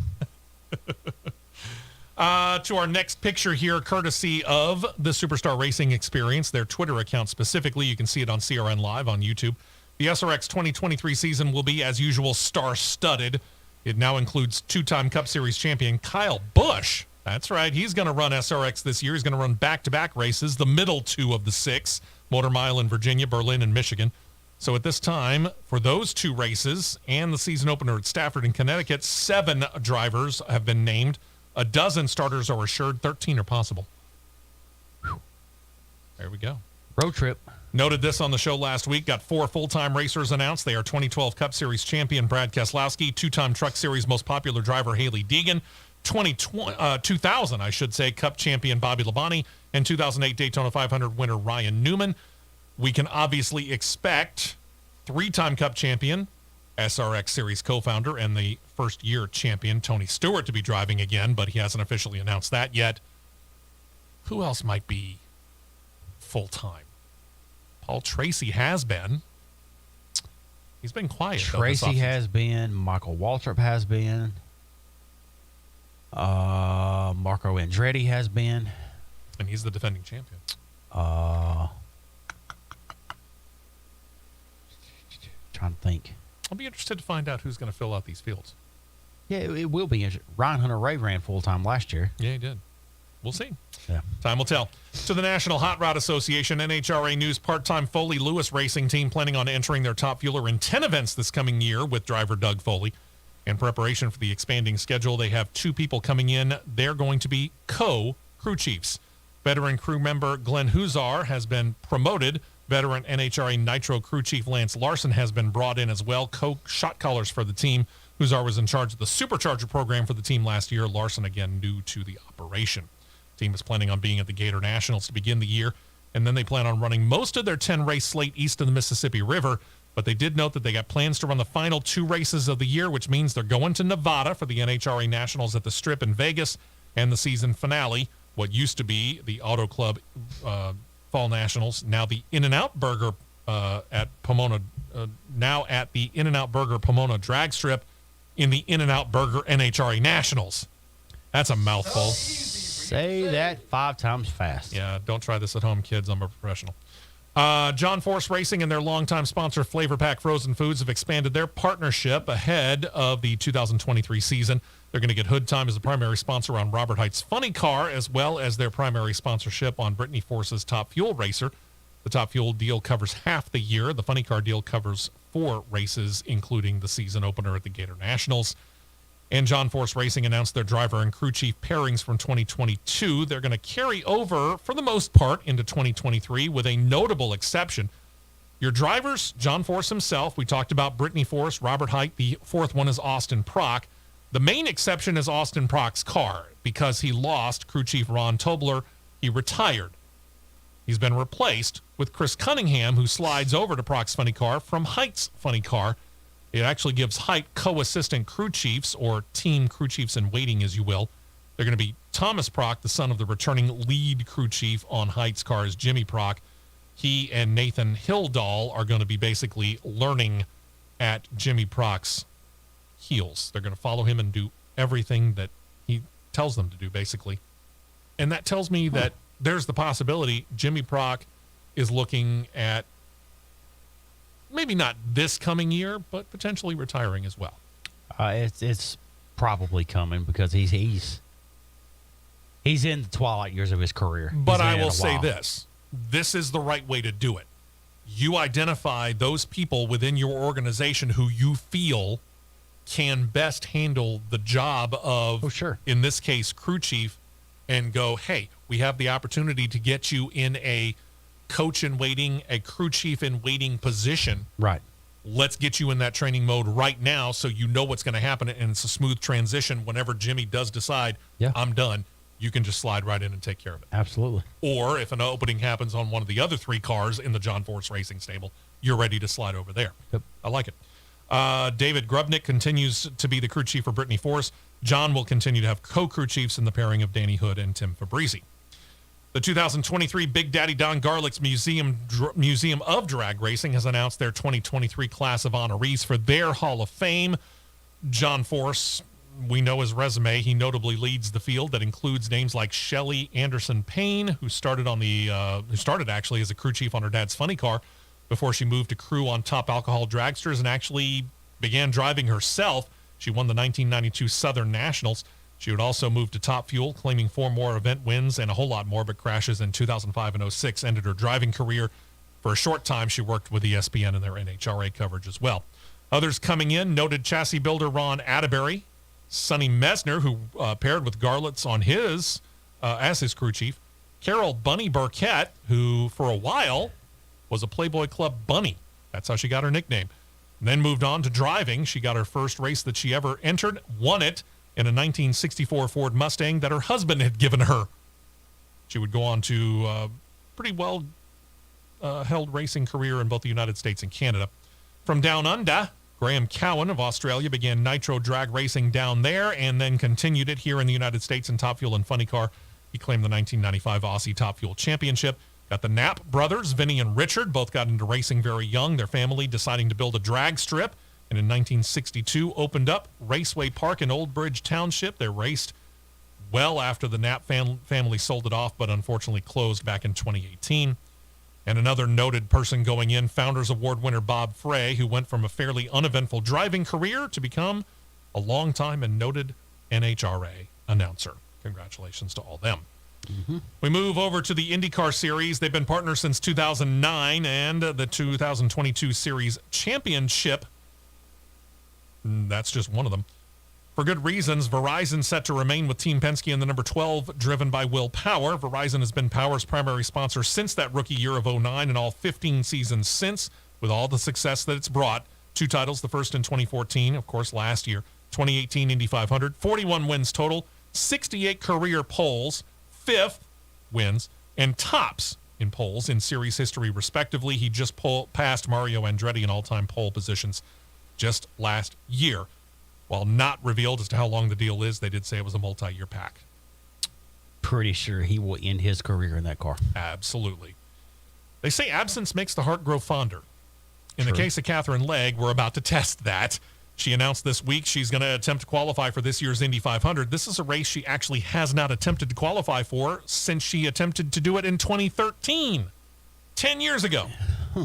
To our next picture here, courtesy of the Superstar Racing Experience, their Twitter account specifically. You can see it on CRN Live on YouTube. The SRX 2023 season will be, as usual, star-studded. It now includes two-time Cup Series champion Kyle Busch. That's right. He's going to run SRX this year. He's going to run back-to-back races, the middle two of the six, Motor Mile in Virginia, Berlin, and Michigan. So at this time, for those two races and the season opener at Stafford in Connecticut, 7 drivers have been named. A dozen starters are assured. 13 are possible. Whew. There we go. Road trip. Noted this on the show last week. Got 4 full-time racers announced. They are 2012 Cup Series champion Brad Keselowski, 2-time Truck Series most popular driver Hailie Deegan, 2000, Cup champion Bobby Labonte, and 2008 Daytona 500 winner Ryan Newman. We can obviously expect three-time Cup champion, SRX Series co-founder, and the first-year champion Tony Stewart to be driving again, but he hasn't officially announced that yet. Who else might be full-time? Paul Tracy has been. He's been quiet. Tracy has been. Michael Waltrip has been. Marco Andretti has been. And he's the defending champion. Trying to think. I'll be interested to find out who's going to fill out these fields. Yeah, it will be interesting. Ryan Hunter-Ray ran full-time last year. Yeah, he did. We'll see. Yeah. Time will tell. To the National Hot Rod Association, NHRA News part-time Foley Lewis racing team planning on entering their top fueler in 10 events this coming year with driver Doug Foley. In preparation for the expanding schedule, they have two people coming in. They're going to be co-crew chiefs. Veteran crew member Glenn Huzar has been promoted. Veteran NHRA Nitro crew chief Lance Larson has been brought in as well. Co-shot callers for the team. Huzar was in charge of the Supercharger program for the team last year. Larson, again, new to the operation. Team is planning on being at the Gator Nationals to begin the year, and then they plan on running most of their 10-race slate east of the Mississippi River. But they did note that they got plans to run the final 2 races of the year, which means they're going to Nevada for the NHRA Nationals at the Strip in Vegas and the season finale, what used to be the Auto Club Fall Nationals, now the In-N-Out Burger at Pomona, now at the In-N-Out Burger Pomona Drag Strip in the In-N-Out Burger NHRA Nationals. That's a mouthful. Say that 5 times fast. Yeah, don't try this at home, kids. I'm a professional. John Force Racing and their longtime sponsor, Flavor Pack Frozen Foods, have expanded their partnership ahead of the 2023 season. They're going to get Hood Time as the primary sponsor on Robert Height's Funny Car, as well as their primary sponsorship on Brittany Force's Top Fuel Racer. The Top Fuel deal covers half the year. The Funny Car deal covers 4 races, including the season opener at the Gator Nationals. And John Force Racing announced their driver and crew chief pairings from 2022. They're going to carry over, for the most part, into 2023 with a notable exception. Your drivers, John Force himself. We talked about Brittany Force, Robert Height. The 4th one is Austin Prock. The main exception is Austin Prock's car because he lost crew chief Ron Tobler. He retired. He's been replaced with Chris Cunningham, who slides over to Prock's Funny Car from Height's Funny Car. It actually gives Height co-assistant crew chiefs, or team crew chiefs in waiting, as you will. They're going to be Thomas Prock, the son of the returning lead crew chief on Height's car, is Jimmy Prock. He and Nathan Hildahl are going to be basically learning at Jimmy Prock's heels. They're going to follow him and do everything that he tells them to do, basically. And that tells me that there's the possibility Jimmy Prock is looking at maybe not this coming year, but potentially retiring as well. It's probably coming because he's in the twilight years of his career. But I will say this. This is the right way to do it. You identify those people within your organization who you feel can best handle the job of, in this case, crew chief, and go, hey, we have the opportunity to get you in a coach in waiting, a crew chief in waiting position. Right. Let's get you in that training mode right now so you know what's going to happen, and it's a smooth transition. Whenever Jimmy does decide, I'm done, you can just slide right in and take care of it. Absolutely. Or if an opening happens on one of the other 3 cars in the John Force Racing stable, you're ready to slide over there. Yep. I like it. David Grubnick continues to be the crew chief for Brittany Force. John will continue to have co-crew chiefs in the pairing of Danny Hood and Tim Fabrizi. The 2023 Big Daddy Don Garlick's Museum of Drag Racing has announced their 2023 class of honorees for their Hall of Fame. John Force, we know his resume. He notably leads the field that includes names like Shelly Anderson Payne, who started actually as a crew chief on her dad's Funny Car before she moved to crew on Top Alcohol Dragsters and actually began driving herself. She won the 1992 Southern Nationals. She would also move to Top Fuel, claiming 4 more event wins and a whole lot more, but crashes in 2005 and 06 ended her driving career. For a short time, she worked with ESPN and their NHRA coverage as well. Others coming in, noted chassis builder Ron Atterbury, Sonny Mesner, who paired with Garlitz on his as his crew chief, Carol Bunny Burkett, who for a while was a Playboy Club bunny. That's how she got her nickname. And then moved on to driving. She got her first race that she ever entered, won it, in a 1964 Ford Mustang that her husband had given her. She would go on to pretty well held racing career in both the United States and Canada. From down under, Graham Cowan of Australia began nitro drag racing down there and then continued it here in the United States in Top Fuel and Funny Car. He claimed the 1995 Aussie Top Fuel Championship. Got the Knapp brothers, Vinny and Richard, both got into racing very young. Their family deciding to build a drag strip, and in 1962 opened up Raceway Park in Old Bridge Township. They raced well after the Knapp family sold it off, but unfortunately closed back in 2018. And another noted person going in, Founders Award winner Bob Frey, who went from a fairly uneventful driving career to become a longtime and noted NHRA announcer. Congratulations to all them. Mm-hmm. We move over to the Indycar Series. They've been partners since 2009, and the 2022 Series Championship, that's just one of them. For good reasons, Verizon set to remain with Team Penske in the number 12, driven by Will Power. Verizon has been Power's primary sponsor since that rookie year of 2009 and all 15 seasons since, with all the success that it's brought. 2 titles, the first in 2014, of course, last year. 2018 Indy 500, 41 wins total, 68 career poles, 5th wins, and tops in poles in series history, respectively. He just passed Mario Andretti in all-time pole positions just last year. While not revealed as to how long the deal is, they did say it was a multi-year pack. Pretty sure he will end his career in that car. Absolutely. They say absence makes the heart grow fonder. In True. the case of Catherine Legge, we're about to test that. She announced this week she's going to attempt to qualify for this year's Indy 500. This is a race she actually has not attempted to qualify for since she attempted to do it in 2013, 10 years ago. This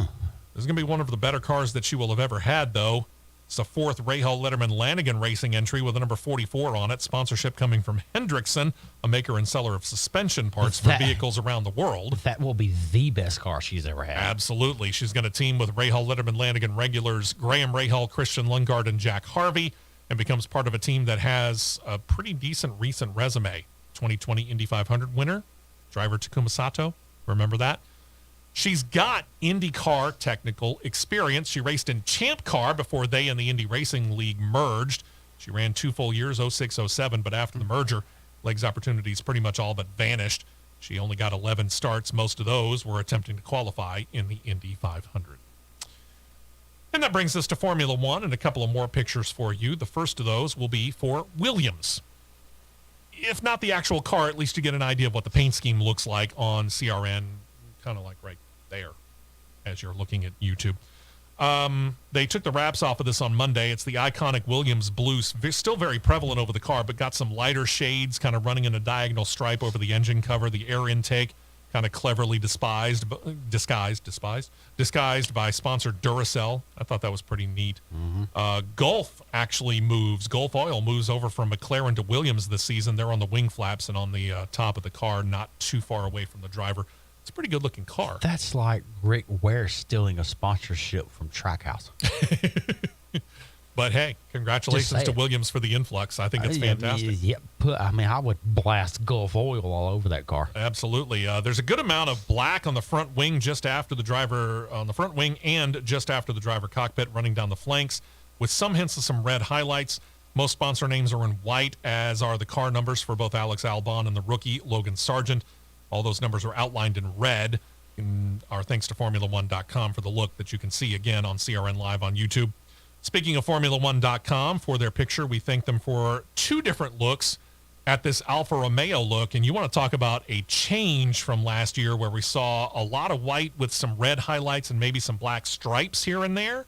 is going to be one of the better cars that she will have ever had, though. It's a 4th Rahal Letterman Lanigan Racing entry with a number 44 on it. Sponsorship coming from Hendrickson, a maker and seller of suspension parts for vehicles around the world. That will be the best car she's ever had. Absolutely. She's going to team with Rahal Letterman Lanigan regulars Graham Rahal, Christian Lundgaard, and Jack Harvey, and becomes part of a team that has a pretty decent recent resume. 2020 Indy 500 winner, driver Takuma Sato. Remember that? She's got IndyCar technical experience. She raced in Champ Car before they and the Indy Racing League merged. She ran 2 full years, 06, 07, but after the merger, Legge's opportunities pretty much all but vanished. She only got 11 starts. Most of those were attempting to qualify in the Indy 500. And that brings us to Formula One and a couple of more pictures for you. The first of those will be for Williams. If not the actual car, at least you get an idea of what the paint scheme looks like on CRN, kind of like right there as you're looking at YouTube. They took the wraps off of this on Monday. It's the iconic Williams blue, still very prevalent over the car, but got some lighter shades kind of running in a diagonal stripe over the engine cover. The air intake kind of cleverly disguised by sponsor Duracell. I thought that was pretty neat. Gulf actually moves. Gulf Oil moves over from McLaren to Williams this season. They're on the wing flaps and on the top of the car, not too far away from the driver. It's a pretty good-looking car. That's like Rick Ware stealing a sponsorship from Trackhouse. But, hey, congratulations to Williams for the influx. I think it's fantastic. I would blast Gulf Oil all over that car. Absolutely. There's a good amount of black on the front wing just after the driver, on the front wing and just after the driver cockpit, running down the flanks, with some hints of some red highlights. Most sponsor names are in white, as are the car numbers for both Alex Albon and the rookie Logan Sargent. All those numbers are outlined in red. Our thanks to Formula1.com for the look that you can see again on CRN Live on YouTube. Speaking of Formula1.com, for their picture, we thank them for 2 different looks at this Alfa Romeo look. And you want to talk about a change from last year where we saw a lot of white with some red highlights and maybe some black stripes here and there.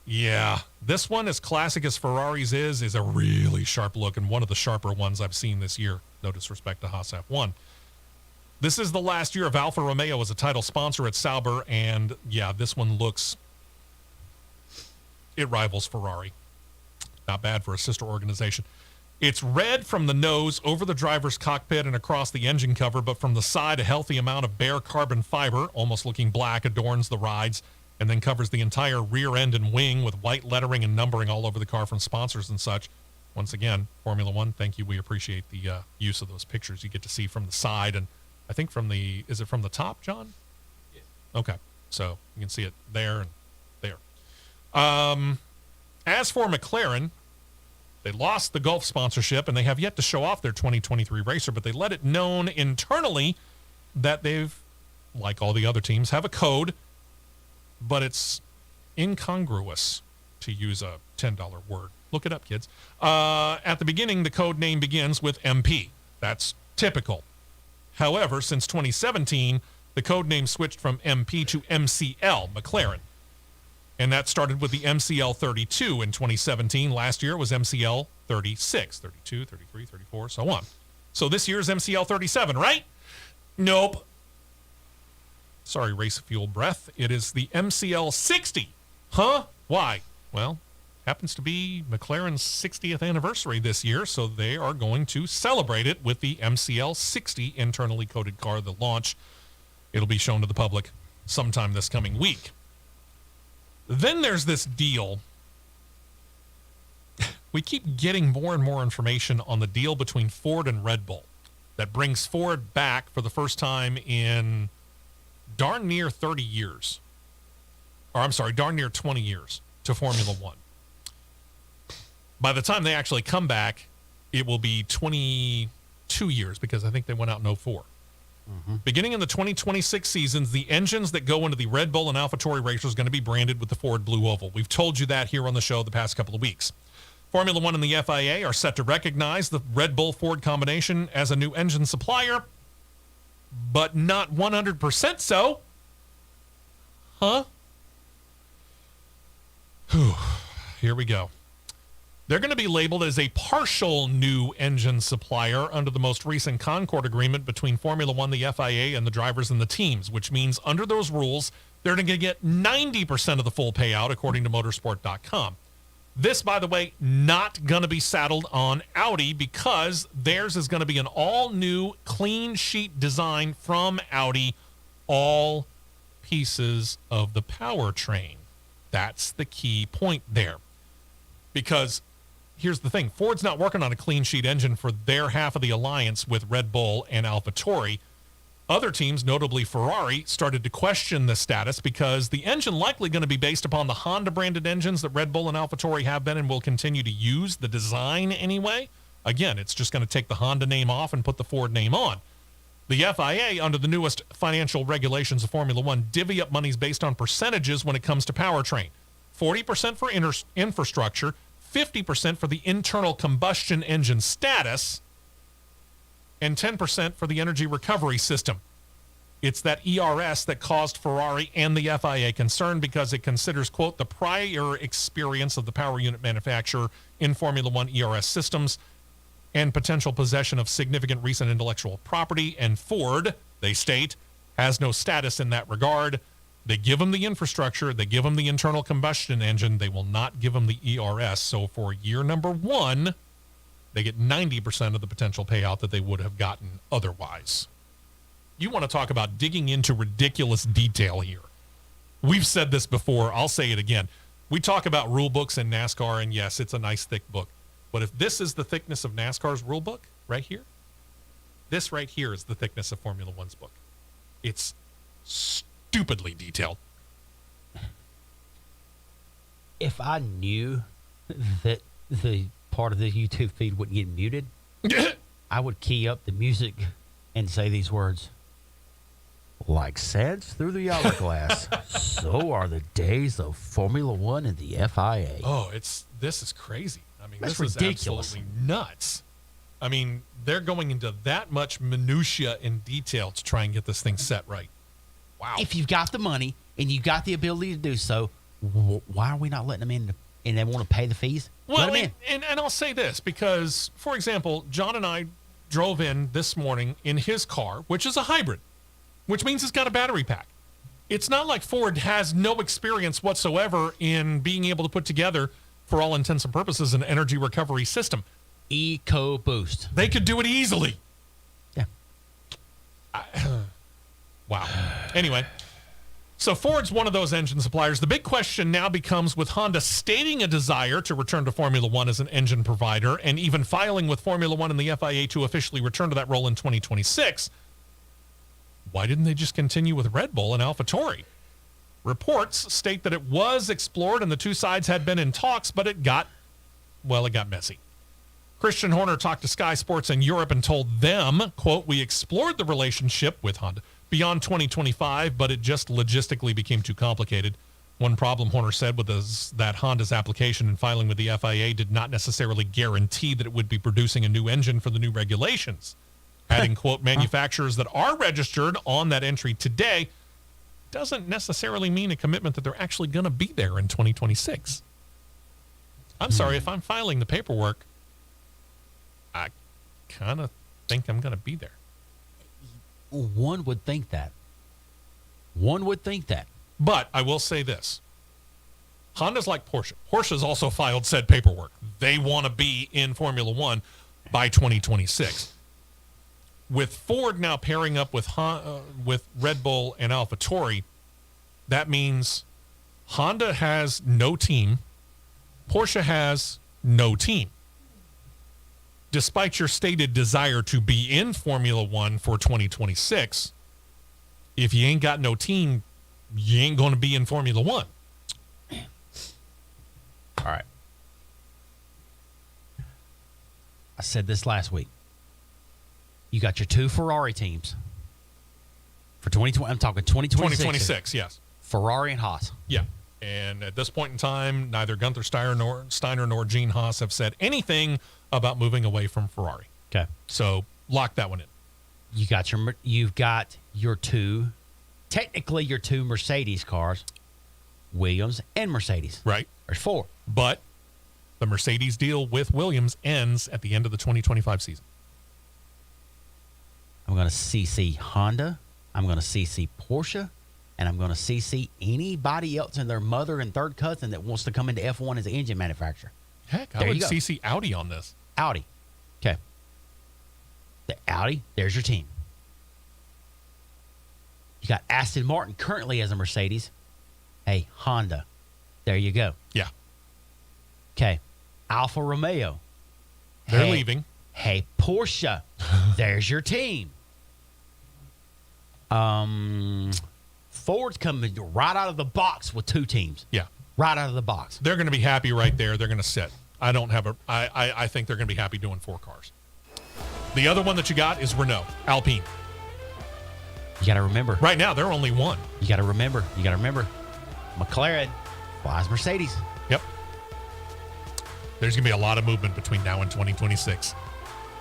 Yeah, this one, as classic as Ferrari's is a really sharp look, and one of the sharper ones I've seen this year. No disrespect to Haas F1. This is the last year of Alfa Romeo as a title sponsor at Sauber, and yeah, this one looks, it rivals Ferrari. Not bad for a sister organization. It's red from the nose over the driver's cockpit and across the engine cover, but from the side, a healthy amount of bare carbon fiber, almost looking black, adorns the rides, and then covers the entire rear end and wing with white lettering and numbering all over the car from sponsors and such. Once again, Formula One, thank you. We appreciate the use of those pictures you get to see from the side, and I think is it from the top, John? Yes. Okay. So you can see it there and there. As for McLaren, They lost the Gulf sponsorship, and they have yet to show off their 2023 racer, but they let it known internally that they've, like all the other teams, have a code, but it's incongruous, to use a $10 word. Look it up, kids. At the beginning, the code name begins with MP. That's typical. However, since 2017, the code name switched from MP to MCL, McLaren. And that started with the MCL 32 in 2017. Last year it was MCL 36, 32, 33, 34, so on. So this year's MCL 37, right? Nope. Sorry, race fuel breath. It is the MCL 60. Huh? Why? Well, happens to be McLaren's 60th anniversary this year, so they are going to celebrate it with the MCL 60 internally coded car. The launch, it'll be shown to the public sometime this coming week. Then there's this deal. We keep getting more and more information on the deal between Ford and Red Bull that brings Ford back for the first time in darn near 30 years. Or I'm sorry, darn near 20 years to Formula One. By the time they actually come back, it will be 22 years because I think they went out in 04. Beginning in the 2026 seasons, the engines that go into the Red Bull and AlphaTauri racers are going to be branded with the Ford Blue Oval. We've told you that here on the show the past couple of weeks. Formula One and the FIA are set to recognize the Red Bull-Ford combination as a new engine supplier, but not 100% so. Huh? Whew. Here we go. They're going to be labeled as a partial new engine supplier under the most recent Concord agreement between Formula One, the FIA, and the drivers and the teams, which means under those rules, they're going to get 90% of the full payout, according to motorsport.com. This, by the way, not going to be saddled on Audi because theirs is going to be an all-new clean sheet design from Audi, all pieces of the powertrain. That's the key point there. Because here's the thing. Ford's not working on a clean sheet engine for their half of the alliance with Red Bull and AlphaTauri. Other teams, notably Ferrari, started to question the status because the engine likely going to be based upon the Honda-branded engines that Red Bull and AlphaTauri have been and will continue to use, the design anyway. Again, it's just going to take the Honda name off and put the Ford name on. The FIA, under the newest financial regulations of Formula One, divvy up monies based on percentages when it comes to powertrain. 40% for infrastructure, 50% for the internal combustion engine status, and 10% for the energy recovery system. It's that ERS that caused Ferrari and the FIA concern because it considers, quote, the prior experience of the power unit manufacturer in Formula One ERS systems and potential possession of significant recent intellectual property. And Ford, they state, has no status in that regard. They give them the infrastructure. They give them the internal combustion engine. They will not give them the ERS. So for year number one, they get 90% of the potential payout that they would have gotten otherwise. You want to talk about digging into ridiculous detail here. We've said this before. I'll say it again. We talk about rule books in NASCAR, and yes, it's a nice thick book. But if this is the thickness of NASCAR's rule book right here, this right here is the thickness of Formula One's book. It's stupidly detailed. If I knew that the part of the YouTube feed wouldn't get muted, I would key up the music and say these words. Like sands through the hourglass, so are the days of Formula One and the FIA. Oh, this is crazy. I mean, That's this ridiculous. is absolutely nuts. I mean, they're going into that much minutia in detail to try and get this thing set right. Wow. If you've got the money and you've got the ability to do so, why are we not letting them in and they want to pay the fees? Well, Let them in. and I'll say this because, for example, John and I drove in this morning in his car, which is a hybrid, which means it's got a battery pack. It's not like Ford has no experience whatsoever in being able to put together, for all intents and purposes, an energy recovery system. EcoBoost. They could do it easily. Yeah. Wow. Anyway, so Ford's one of those engine suppliers. The big question now becomes, with Honda stating a desire to return to Formula One as an engine provider and even filing with Formula One and the FIA to officially return to that role in 2026, why didn't they just continue with Red Bull and AlphaTauri? Reports state that it was explored and the two sides had been in talks, but it got messy. Christian Horner talked to Sky Sports in Europe and told them, quote, "We explored the relationship with Honda beyond 2025, but it just logistically became too complicated. One problem," Horner said, was that Honda's application and filing with the FIA did not necessarily guarantee that it would be producing a new engine for the new regulations. Adding, quote, "Manufacturers that are registered on that entry today doesn't necessarily mean a commitment that they're actually going to be there in 2026. I'm sorry, if I'm filing the paperwork, I kind of think I'm going to be there." One would think that. One would think that. But I will say this. Honda's like Porsche. Porsche's also filed said paperwork. They want to be in Formula One by 2026. With Ford now pairing up with Red Bull and AlphaTauri, that means Honda has no team. Porsche has no team. Despite your stated desire to be in Formula One for 2026, if you ain't got no team, you ain't going to be in Formula One. All right. I said this last week. You got your two Ferrari teams for 2020. I'm talking 2026. 2026, yes. Ferrari and Haas. Yeah. And at this point in time, neither Gunther Steiner nor Gene Haas have said anything about moving away from Ferrari. Okay. So lock that one in. You've got your two, technically your two Mercedes cars, Williams and Mercedes. Right. There's four. But the Mercedes deal with Williams ends at the end of the 2025 season. I'm going to CC Honda. I'm going to CC Porsche. And I'm going to CC anybody else and their mother and third cousin that wants to come into F1 as an engine manufacturer. Heck, I would CC Audi on this. Audi. Okay. The Audi, there's your team. You got Aston Martin currently as a Mercedes. Hey, Honda. There you go. Yeah. Okay. Alfa Romeo. They're leaving. Hey, Porsche. There's your team. Ford's coming right out of the box with two teams. Yeah. Right out of the box. They're going to be happy right there. They're going to sit. I think they're going to be happy doing 4 cars. The other one that you got is Renault, Alpine. You got to remember. Right now, they're only one. You got to remember. McLaren flies Mercedes. Yep. There's going to be a lot of movement between now and 2026.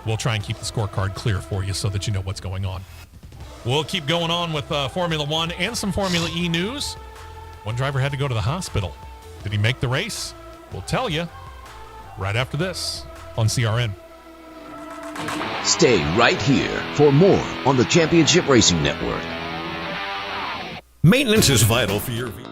We'll try and keep the scorecard clear for you so that you know what's going on. We'll keep going on with Formula One and some Formula E news. One driver had to go to the hospital. Did he make the race? We'll tell you right after this on CRN. Stay right here for more on the Championship Racing Network. Maintenance is vital for your vehicle.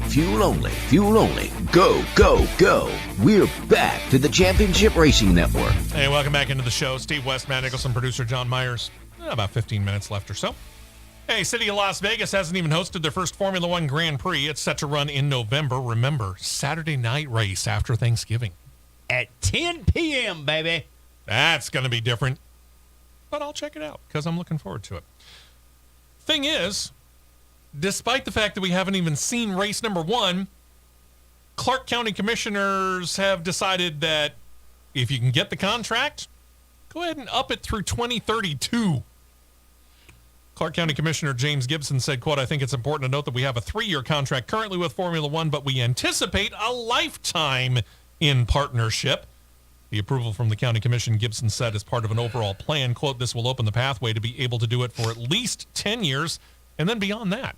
Fuel only, fuel only. Go, go, go. We're back to the Championship Racing Network. Hey, welcome back into the show. Steve West, Matt Nicholson, producer John Myers. About 15 minutes left or so. Hey, City of Las Vegas hasn't even hosted their first Formula One Grand Prix. It's set to run in November. Remember, Saturday night race after Thanksgiving. At 10 p.m., baby. That's going to be different. But I'll check it out because I'm looking forward to it. Thing is, despite the fact that we haven't even seen race number 1, Clark County commissioners have decided that if you can get the contract, go ahead and up it through 2032. Clark County Commissioner James Gibson said, quote, I think it's important to note that we have a 3-year contract currently with Formula One, but we anticipate a lifetime in partnership. The approval from the county commission, Gibson said, is part of an overall plan. Quote, this will open the pathway to be able to do it for at least 10 years and then beyond that.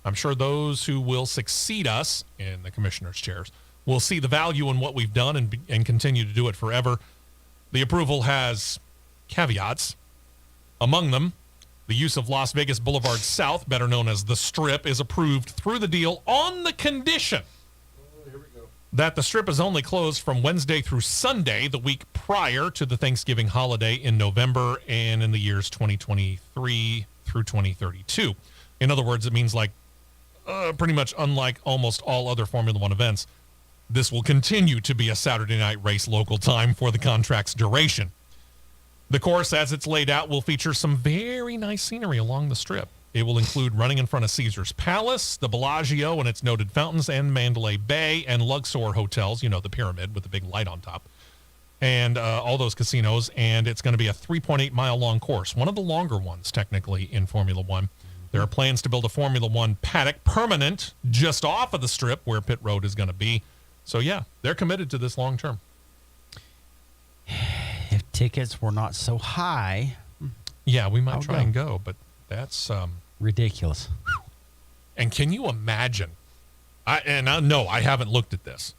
I'm sure those who will succeed us in the commissioner's chairs will see the value in what we've done and continue to do it forever. The approval has caveats. Among them, the use of Las Vegas Boulevard South, better known as the Strip, is approved through the deal on the condition that the Strip is only closed from Wednesday through Sunday, the week prior to the Thanksgiving holiday in November and in the years 2023 through 2032. In other words, it means pretty much unlike almost all other Formula One events, this will continue to be a Saturday night race local time for the contract's duration. The course, as it's laid out, will feature some very nice scenery along the Strip. It will include running in front of Caesar's Palace, the Bellagio and its noted fountains, and Mandalay Bay and Luxor hotels, you know, the pyramid with the big light on top, and all those casinos. And it's going to be a 3.8-mile-long course, one of the longer ones, technically, in Formula One. There are plans to build a Formula One paddock permanent just off of the Strip where pit road is going to be. So, yeah, they're committed to this long term. If tickets were not so high. Yeah, we might try and go, but that's ridiculous. And can you imagine? I haven't looked at this.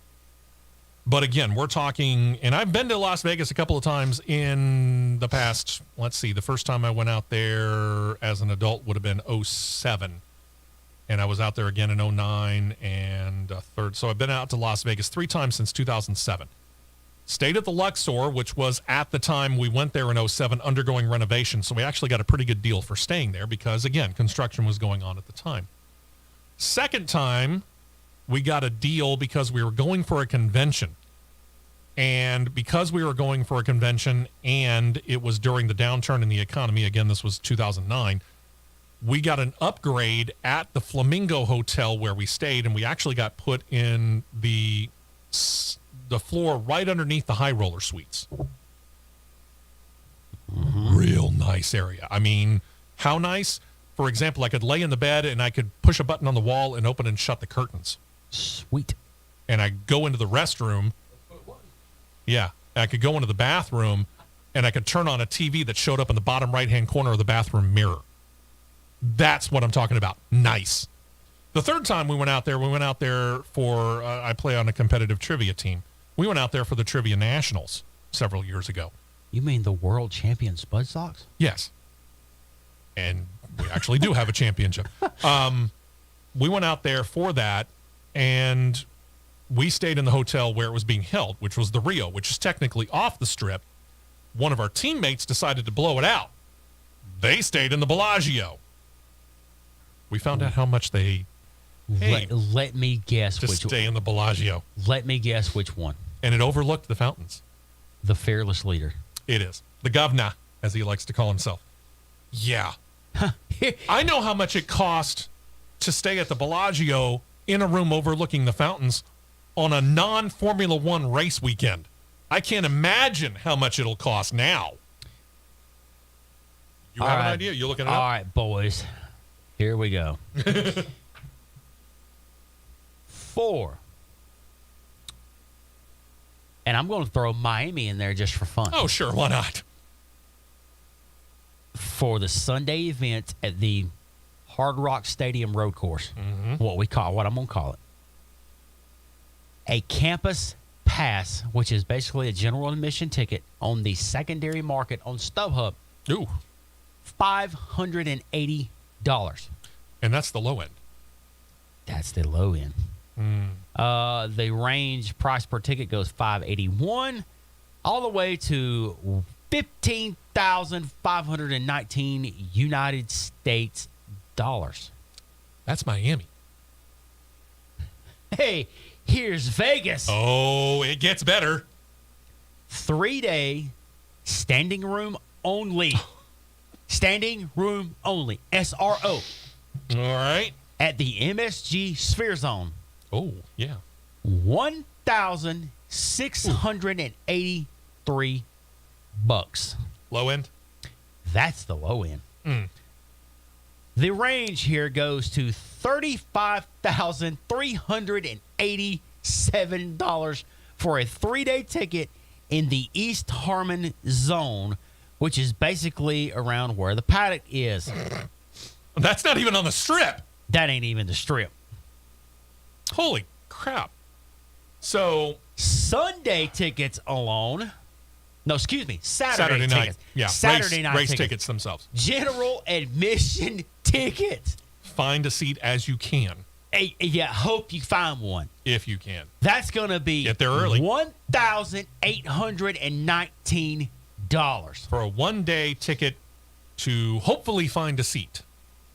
But again, we're talking, and I've been to Las Vegas a couple of times in the past. Let's see, the first time I went out there as an adult would have been 2007. And I was out there again in 2009 and a third. So I've been out to Las Vegas 3 times since 2007. Stayed at the Luxor, which was at the time we went there in 2007 undergoing renovation. So we actually got a pretty good deal for staying there because, again, construction was going on at the time. Second time, we got a deal because we were going for a convention. And because we were going for a convention and it was during the downturn in the economy, again, this was 2009, we got an upgrade at the Flamingo Hotel where we stayed, and we actually got put in the floor right underneath the high roller suites. Mm-hmm. Real nice area. I mean, how nice? For example, I could lay in the bed and I could push a button on the wall and open and shut the curtains. Sweet. And I go into the restroom. Yeah. I could go into the bathroom and I could turn on a TV that showed up in the bottom right-hand corner of the bathroom mirror. That's what I'm talking about. Nice. The third time we went out there for, I play on a competitive trivia team. We went out there for the Trivia Nationals several years ago. You mean the world champion Spud Sox? Yes. And we actually do have a championship. We went out there for that, and we stayed in the hotel where it was being held, which was the Rio, which is technically off the Strip. One of our teammates decided to blow it out. They stayed in the Bellagio. We found out how much they paid. Let me guess to stay in the Bellagio. Let me guess which one. And it overlooked the fountains. The fearless leader. It is. The governor, as he likes to call himself. Yeah. I know how much it cost to stay at the Bellagio in a room overlooking the fountains on a non-Formula One race weekend. I can't imagine how much it'll cost now. You have an idea? You looking it up? All right, boys. Here we go. 4. And I'm going to throw Miami in there just for fun. Oh, sure. Why not? For the Sunday event at the Hard Rock Stadium road course, what I'm going to call it, a campus pass, which is basically a general admission ticket on the secondary market on StubHub. Ooh. $580. And that's the low end. That's the low end. The range price per ticket goes $581 all the way to $15,519 United States dollars. That's Miami. Hey, here's Vegas. Oh, it gets better. 3-day standing room only. Standing room only. SRO. All right. At the MSG Sphere Zone. Oh, yeah. $1,683. Low end? That's the low end. The range here goes to $35,387 for a 3-day ticket in the East Harmon Zone, which is basically around where the paddock is. That's not even on the strip. That ain't even the strip. Holy crap. So Sunday tickets alone. No, excuse me. Saturday night. tickets. Yeah. Saturday night race tickets themselves. General admission tickets. Find a seat as you can. Yeah, hope you find one. If you can. That's going to be Get there early. $1,819 for a 1-day ticket to hopefully find a seat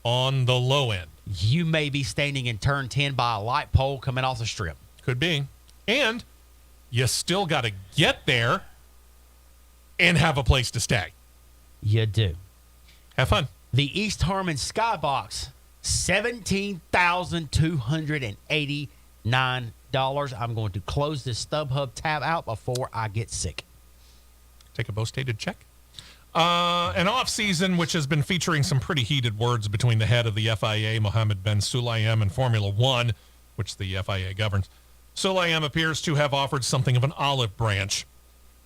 on the low end. You may be standing in turn 10 by a light pole coming off the strip. Could be. And you still got to get there and have a place to stay. You do. Have fun. The East Harmon Skybox, $17,289. I'm going to close this StubHub tab out before I get sick. Take a bow-stated check. An off-season which has been featuring some pretty heated words between the head of the FIA, Mohammed Ben Sulayem, and Formula One, which the FIA governs. Sulayem appears to have offered something of an olive branch.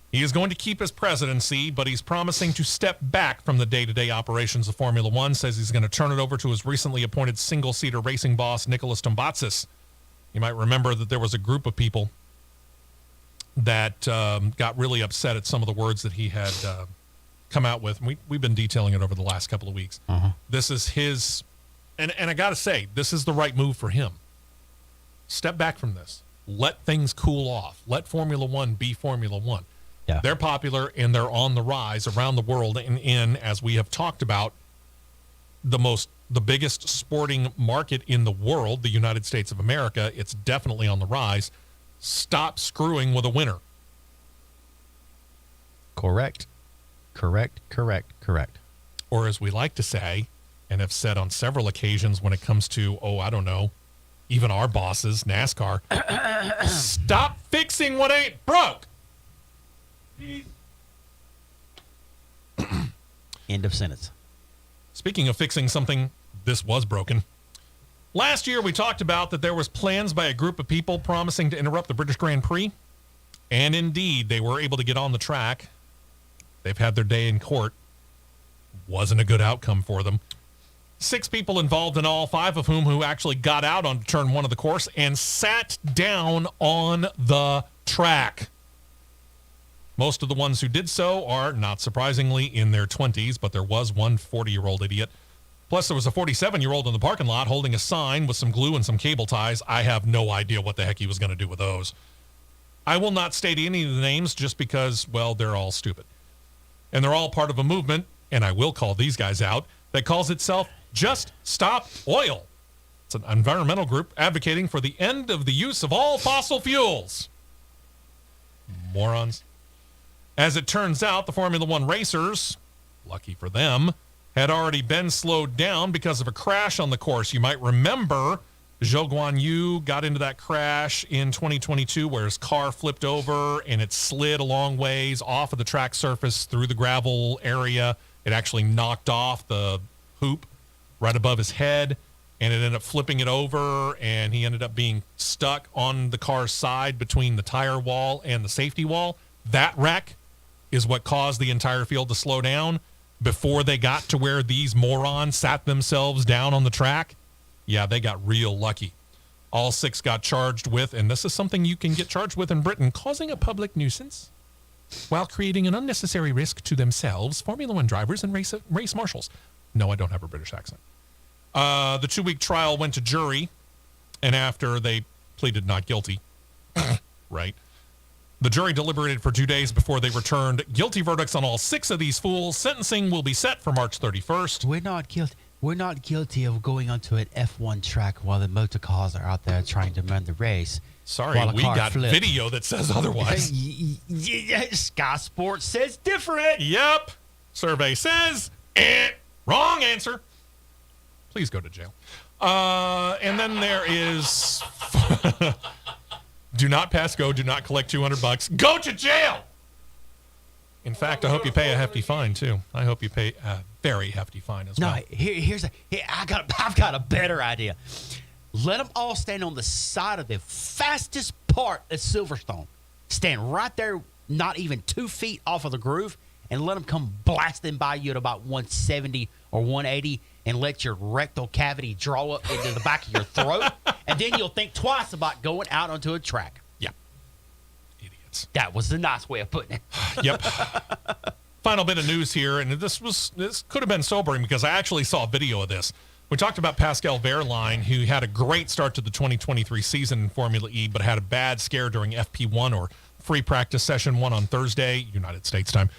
He is going to keep his presidency, but he's promising to step back from the day-to-day operations of Formula One, says he's going to turn it over to his recently appointed single-seater racing boss, Nicholas Tombazis. You might remember that there was a group of people that got really upset at some of the words that he had come out with. And we've been detailing it over the last couple of weeks. This is his, and I got to say, this is the right move for him. Step back from this. Let things cool off. Let Formula One be Formula One. Yeah. They're popular and they're on the rise around the world and in, as we have talked about, the biggest sporting market in the world, the United States of America. It's definitely on the rise. Stop screwing with a winner. Correct. Or as we like to say, and have said on several occasions when it comes to, even our bosses, NASCAR, stop fixing what ain't broke. End of sentence. Speaking of fixing something, this was broken. Last year, we talked about that there was plans by a group of people promising to interrupt the British Grand Prix. And indeed, they were able to get on the track. They've had their day in court. Wasn't a good outcome for them. 6 people involved in all, 5 of whom actually got out on turn 1 of the course and sat down on the track. Most of the ones who did so are, not surprisingly, in their 20s, but there was one 40-year-old idiot. Plus, there was a 47-year-old in the parking lot holding a sign with some glue and some cable ties. I have no idea what the heck he was going to do with those. I will not state any of the names just because, well, they're all stupid. And they're all part of a movement, and I will call these guys out, that calls itself Just Stop Oil. It's an environmental group advocating for the end of the use of all fossil fuels. Morons. As it turns out, the Formula One racers, lucky for them, had already been slowed down because of a crash on the course. You might remember Zhou Guanyu got into that crash in 2022 where his car flipped over and it slid a long ways off of the track surface through the gravel area. It actually knocked off the hoop right above his head, and it ended up flipping it over, and he ended up being stuck on the car's side between the tire wall and the safety wall. That wreck is what caused the entire field to slow down before they got to where these morons sat themselves down on the track. Yeah, they got real lucky. All 6 got charged with, and this is something you can get charged with in Britain, causing a public nuisance while creating an unnecessary risk to themselves, Formula One drivers, and race marshals. No, I don't have a British accent. The 2-week trial went to jury, and after they pleaded not guilty. Right. The jury deliberated for 2 days before they returned guilty verdicts on all 6 of these fools. Sentencing will be set for March 31st. We're not guilty. We're not guilty of going onto an F1 track while the motor cars are out there trying to run the race. Sorry, we got video that says otherwise. Sky Sports says different. Yep. Survey says wrong answer. Please go to jail. And then there is do not pass go, do not collect $200. Go to jail. In fact, I hope you pay a hefty fine too. I hope you pay a very hefty fine as well. No, I've got a better idea. Let them all stand on the side of the fastest part of Silverstone. Stand right there, not even 2 feet off of the groove, and let them come blasting by you at about 170 or 180 and let your rectal cavity draw up into the back of your throat. And then you'll think twice about going out onto a track. Yeah. Idiots. That was the nice way of putting it. Yep. Final bit of news here, and this could have been sobering because I actually saw a video of this. We talked about Pascal Wehrlein, who had a great start to the 2023 season in Formula E, but had a bad scare during FP1 or free practice session 1 on Thursday, United States time,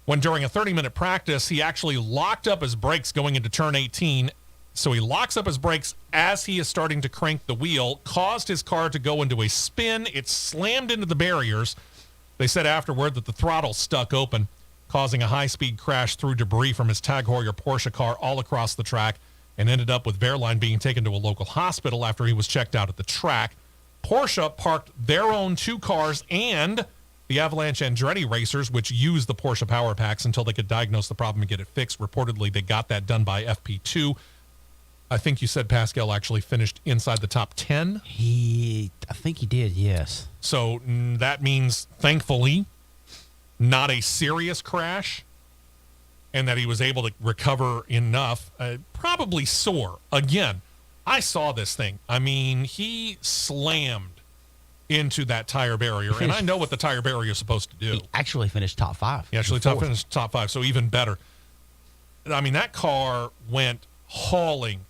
when during a 30-minute practice, he actually locked up his brakes going into turn 18. So he locks up his brakes as he is starting to crank the wheel, caused his car to go into a spin. It slammed into the barriers. They said afterward that the throttle stuck open, causing a high-speed crash through debris from his Tag Heuer Porsche car all across the track, and ended up with Wehrlein being taken to a local hospital after he was checked out at the track. Porsche parked their own 2 cars and the Avalanche Andretti racers, which used the Porsche Power Packs until they could diagnose the problem and get it fixed. Reportedly, they got that done by FP2. I think you said Pascal actually finished inside the top 10. I think he did, yes. So that means, thankfully, not a serious crash, and that he was able to recover enough. Probably sore. Again, I saw this thing. I mean, he slammed into that tire barrier, and I know what the tire barrier is supposed to do. He actually finished top 5. He actually finished top 5, so even better. I mean, that car went hauling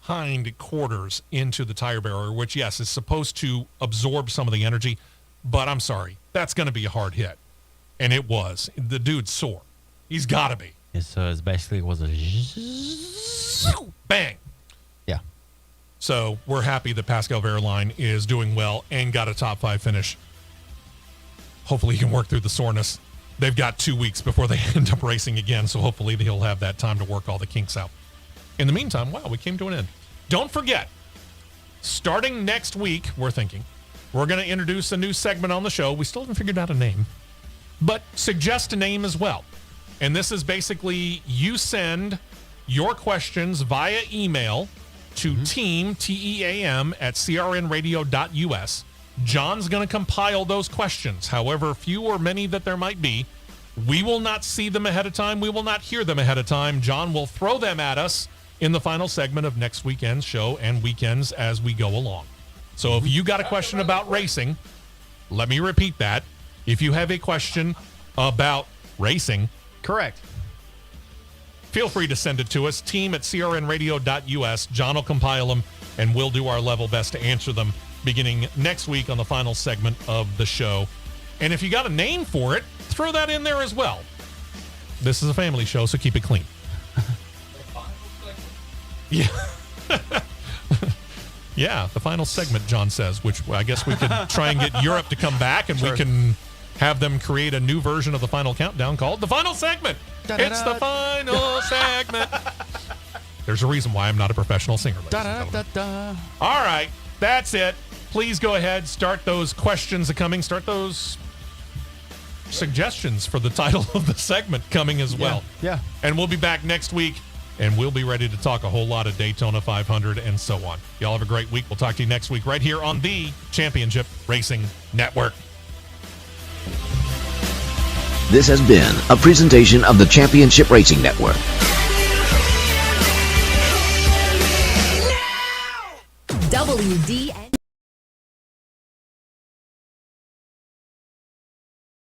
hind quarters into the tire barrier, which, yes, is supposed to absorb some of the energy, but I'm sorry, that's going to be a hard hit. And it was. The dude's sore. He's got to be. So it's basically was a bang. Yeah. So we're happy that Pascal Wehrlein is doing well and got a top 5 finish. Hopefully he can work through the soreness. They've got 2 weeks before they end up racing again, so hopefully he'll have that time to work all the kinks out. In the meantime, wow, we came to an end. Don't forget, starting next week, we're going to introduce a new segment on the show. We still haven't figured out a name, but suggest a name as well. And this is basically you send your questions via email to team, T-E-A-M, at crnradio.us. John's going to compile those questions, however few or many that there might be. We will not see them ahead of time. We will not hear them ahead of time. John will throw them at us in the final segment of next weekend's show and weekends as we go along. So if you got a question about racing, let me repeat that. If you have a question about racing, correct, feel free to send it to us, team at crnradio.us. John will compile them, and we'll do our level best to answer them beginning next week on the final segment of the show. And if you got a name for it, throw that in there as well. This is a family show, so keep it clean. Yeah. Yeah, the final segment, John says, which I guess we could try and get Europe to come back, and we can have them create a new version of the final countdown called The Final Segment. It's the final segment. There's a reason why I'm not a professional singer, ladies and gentlemen. All right, that's it. Please go ahead, start those questions coming, start those suggestions for the title of the segment coming as well. Yeah. And we'll be back next week, and we'll be ready to talk a whole lot of Daytona 500 and so on. Y'all have a great week. We'll talk to you next week right here on the Championship Racing Network. This has been a presentation of the Championship Racing Network. WDN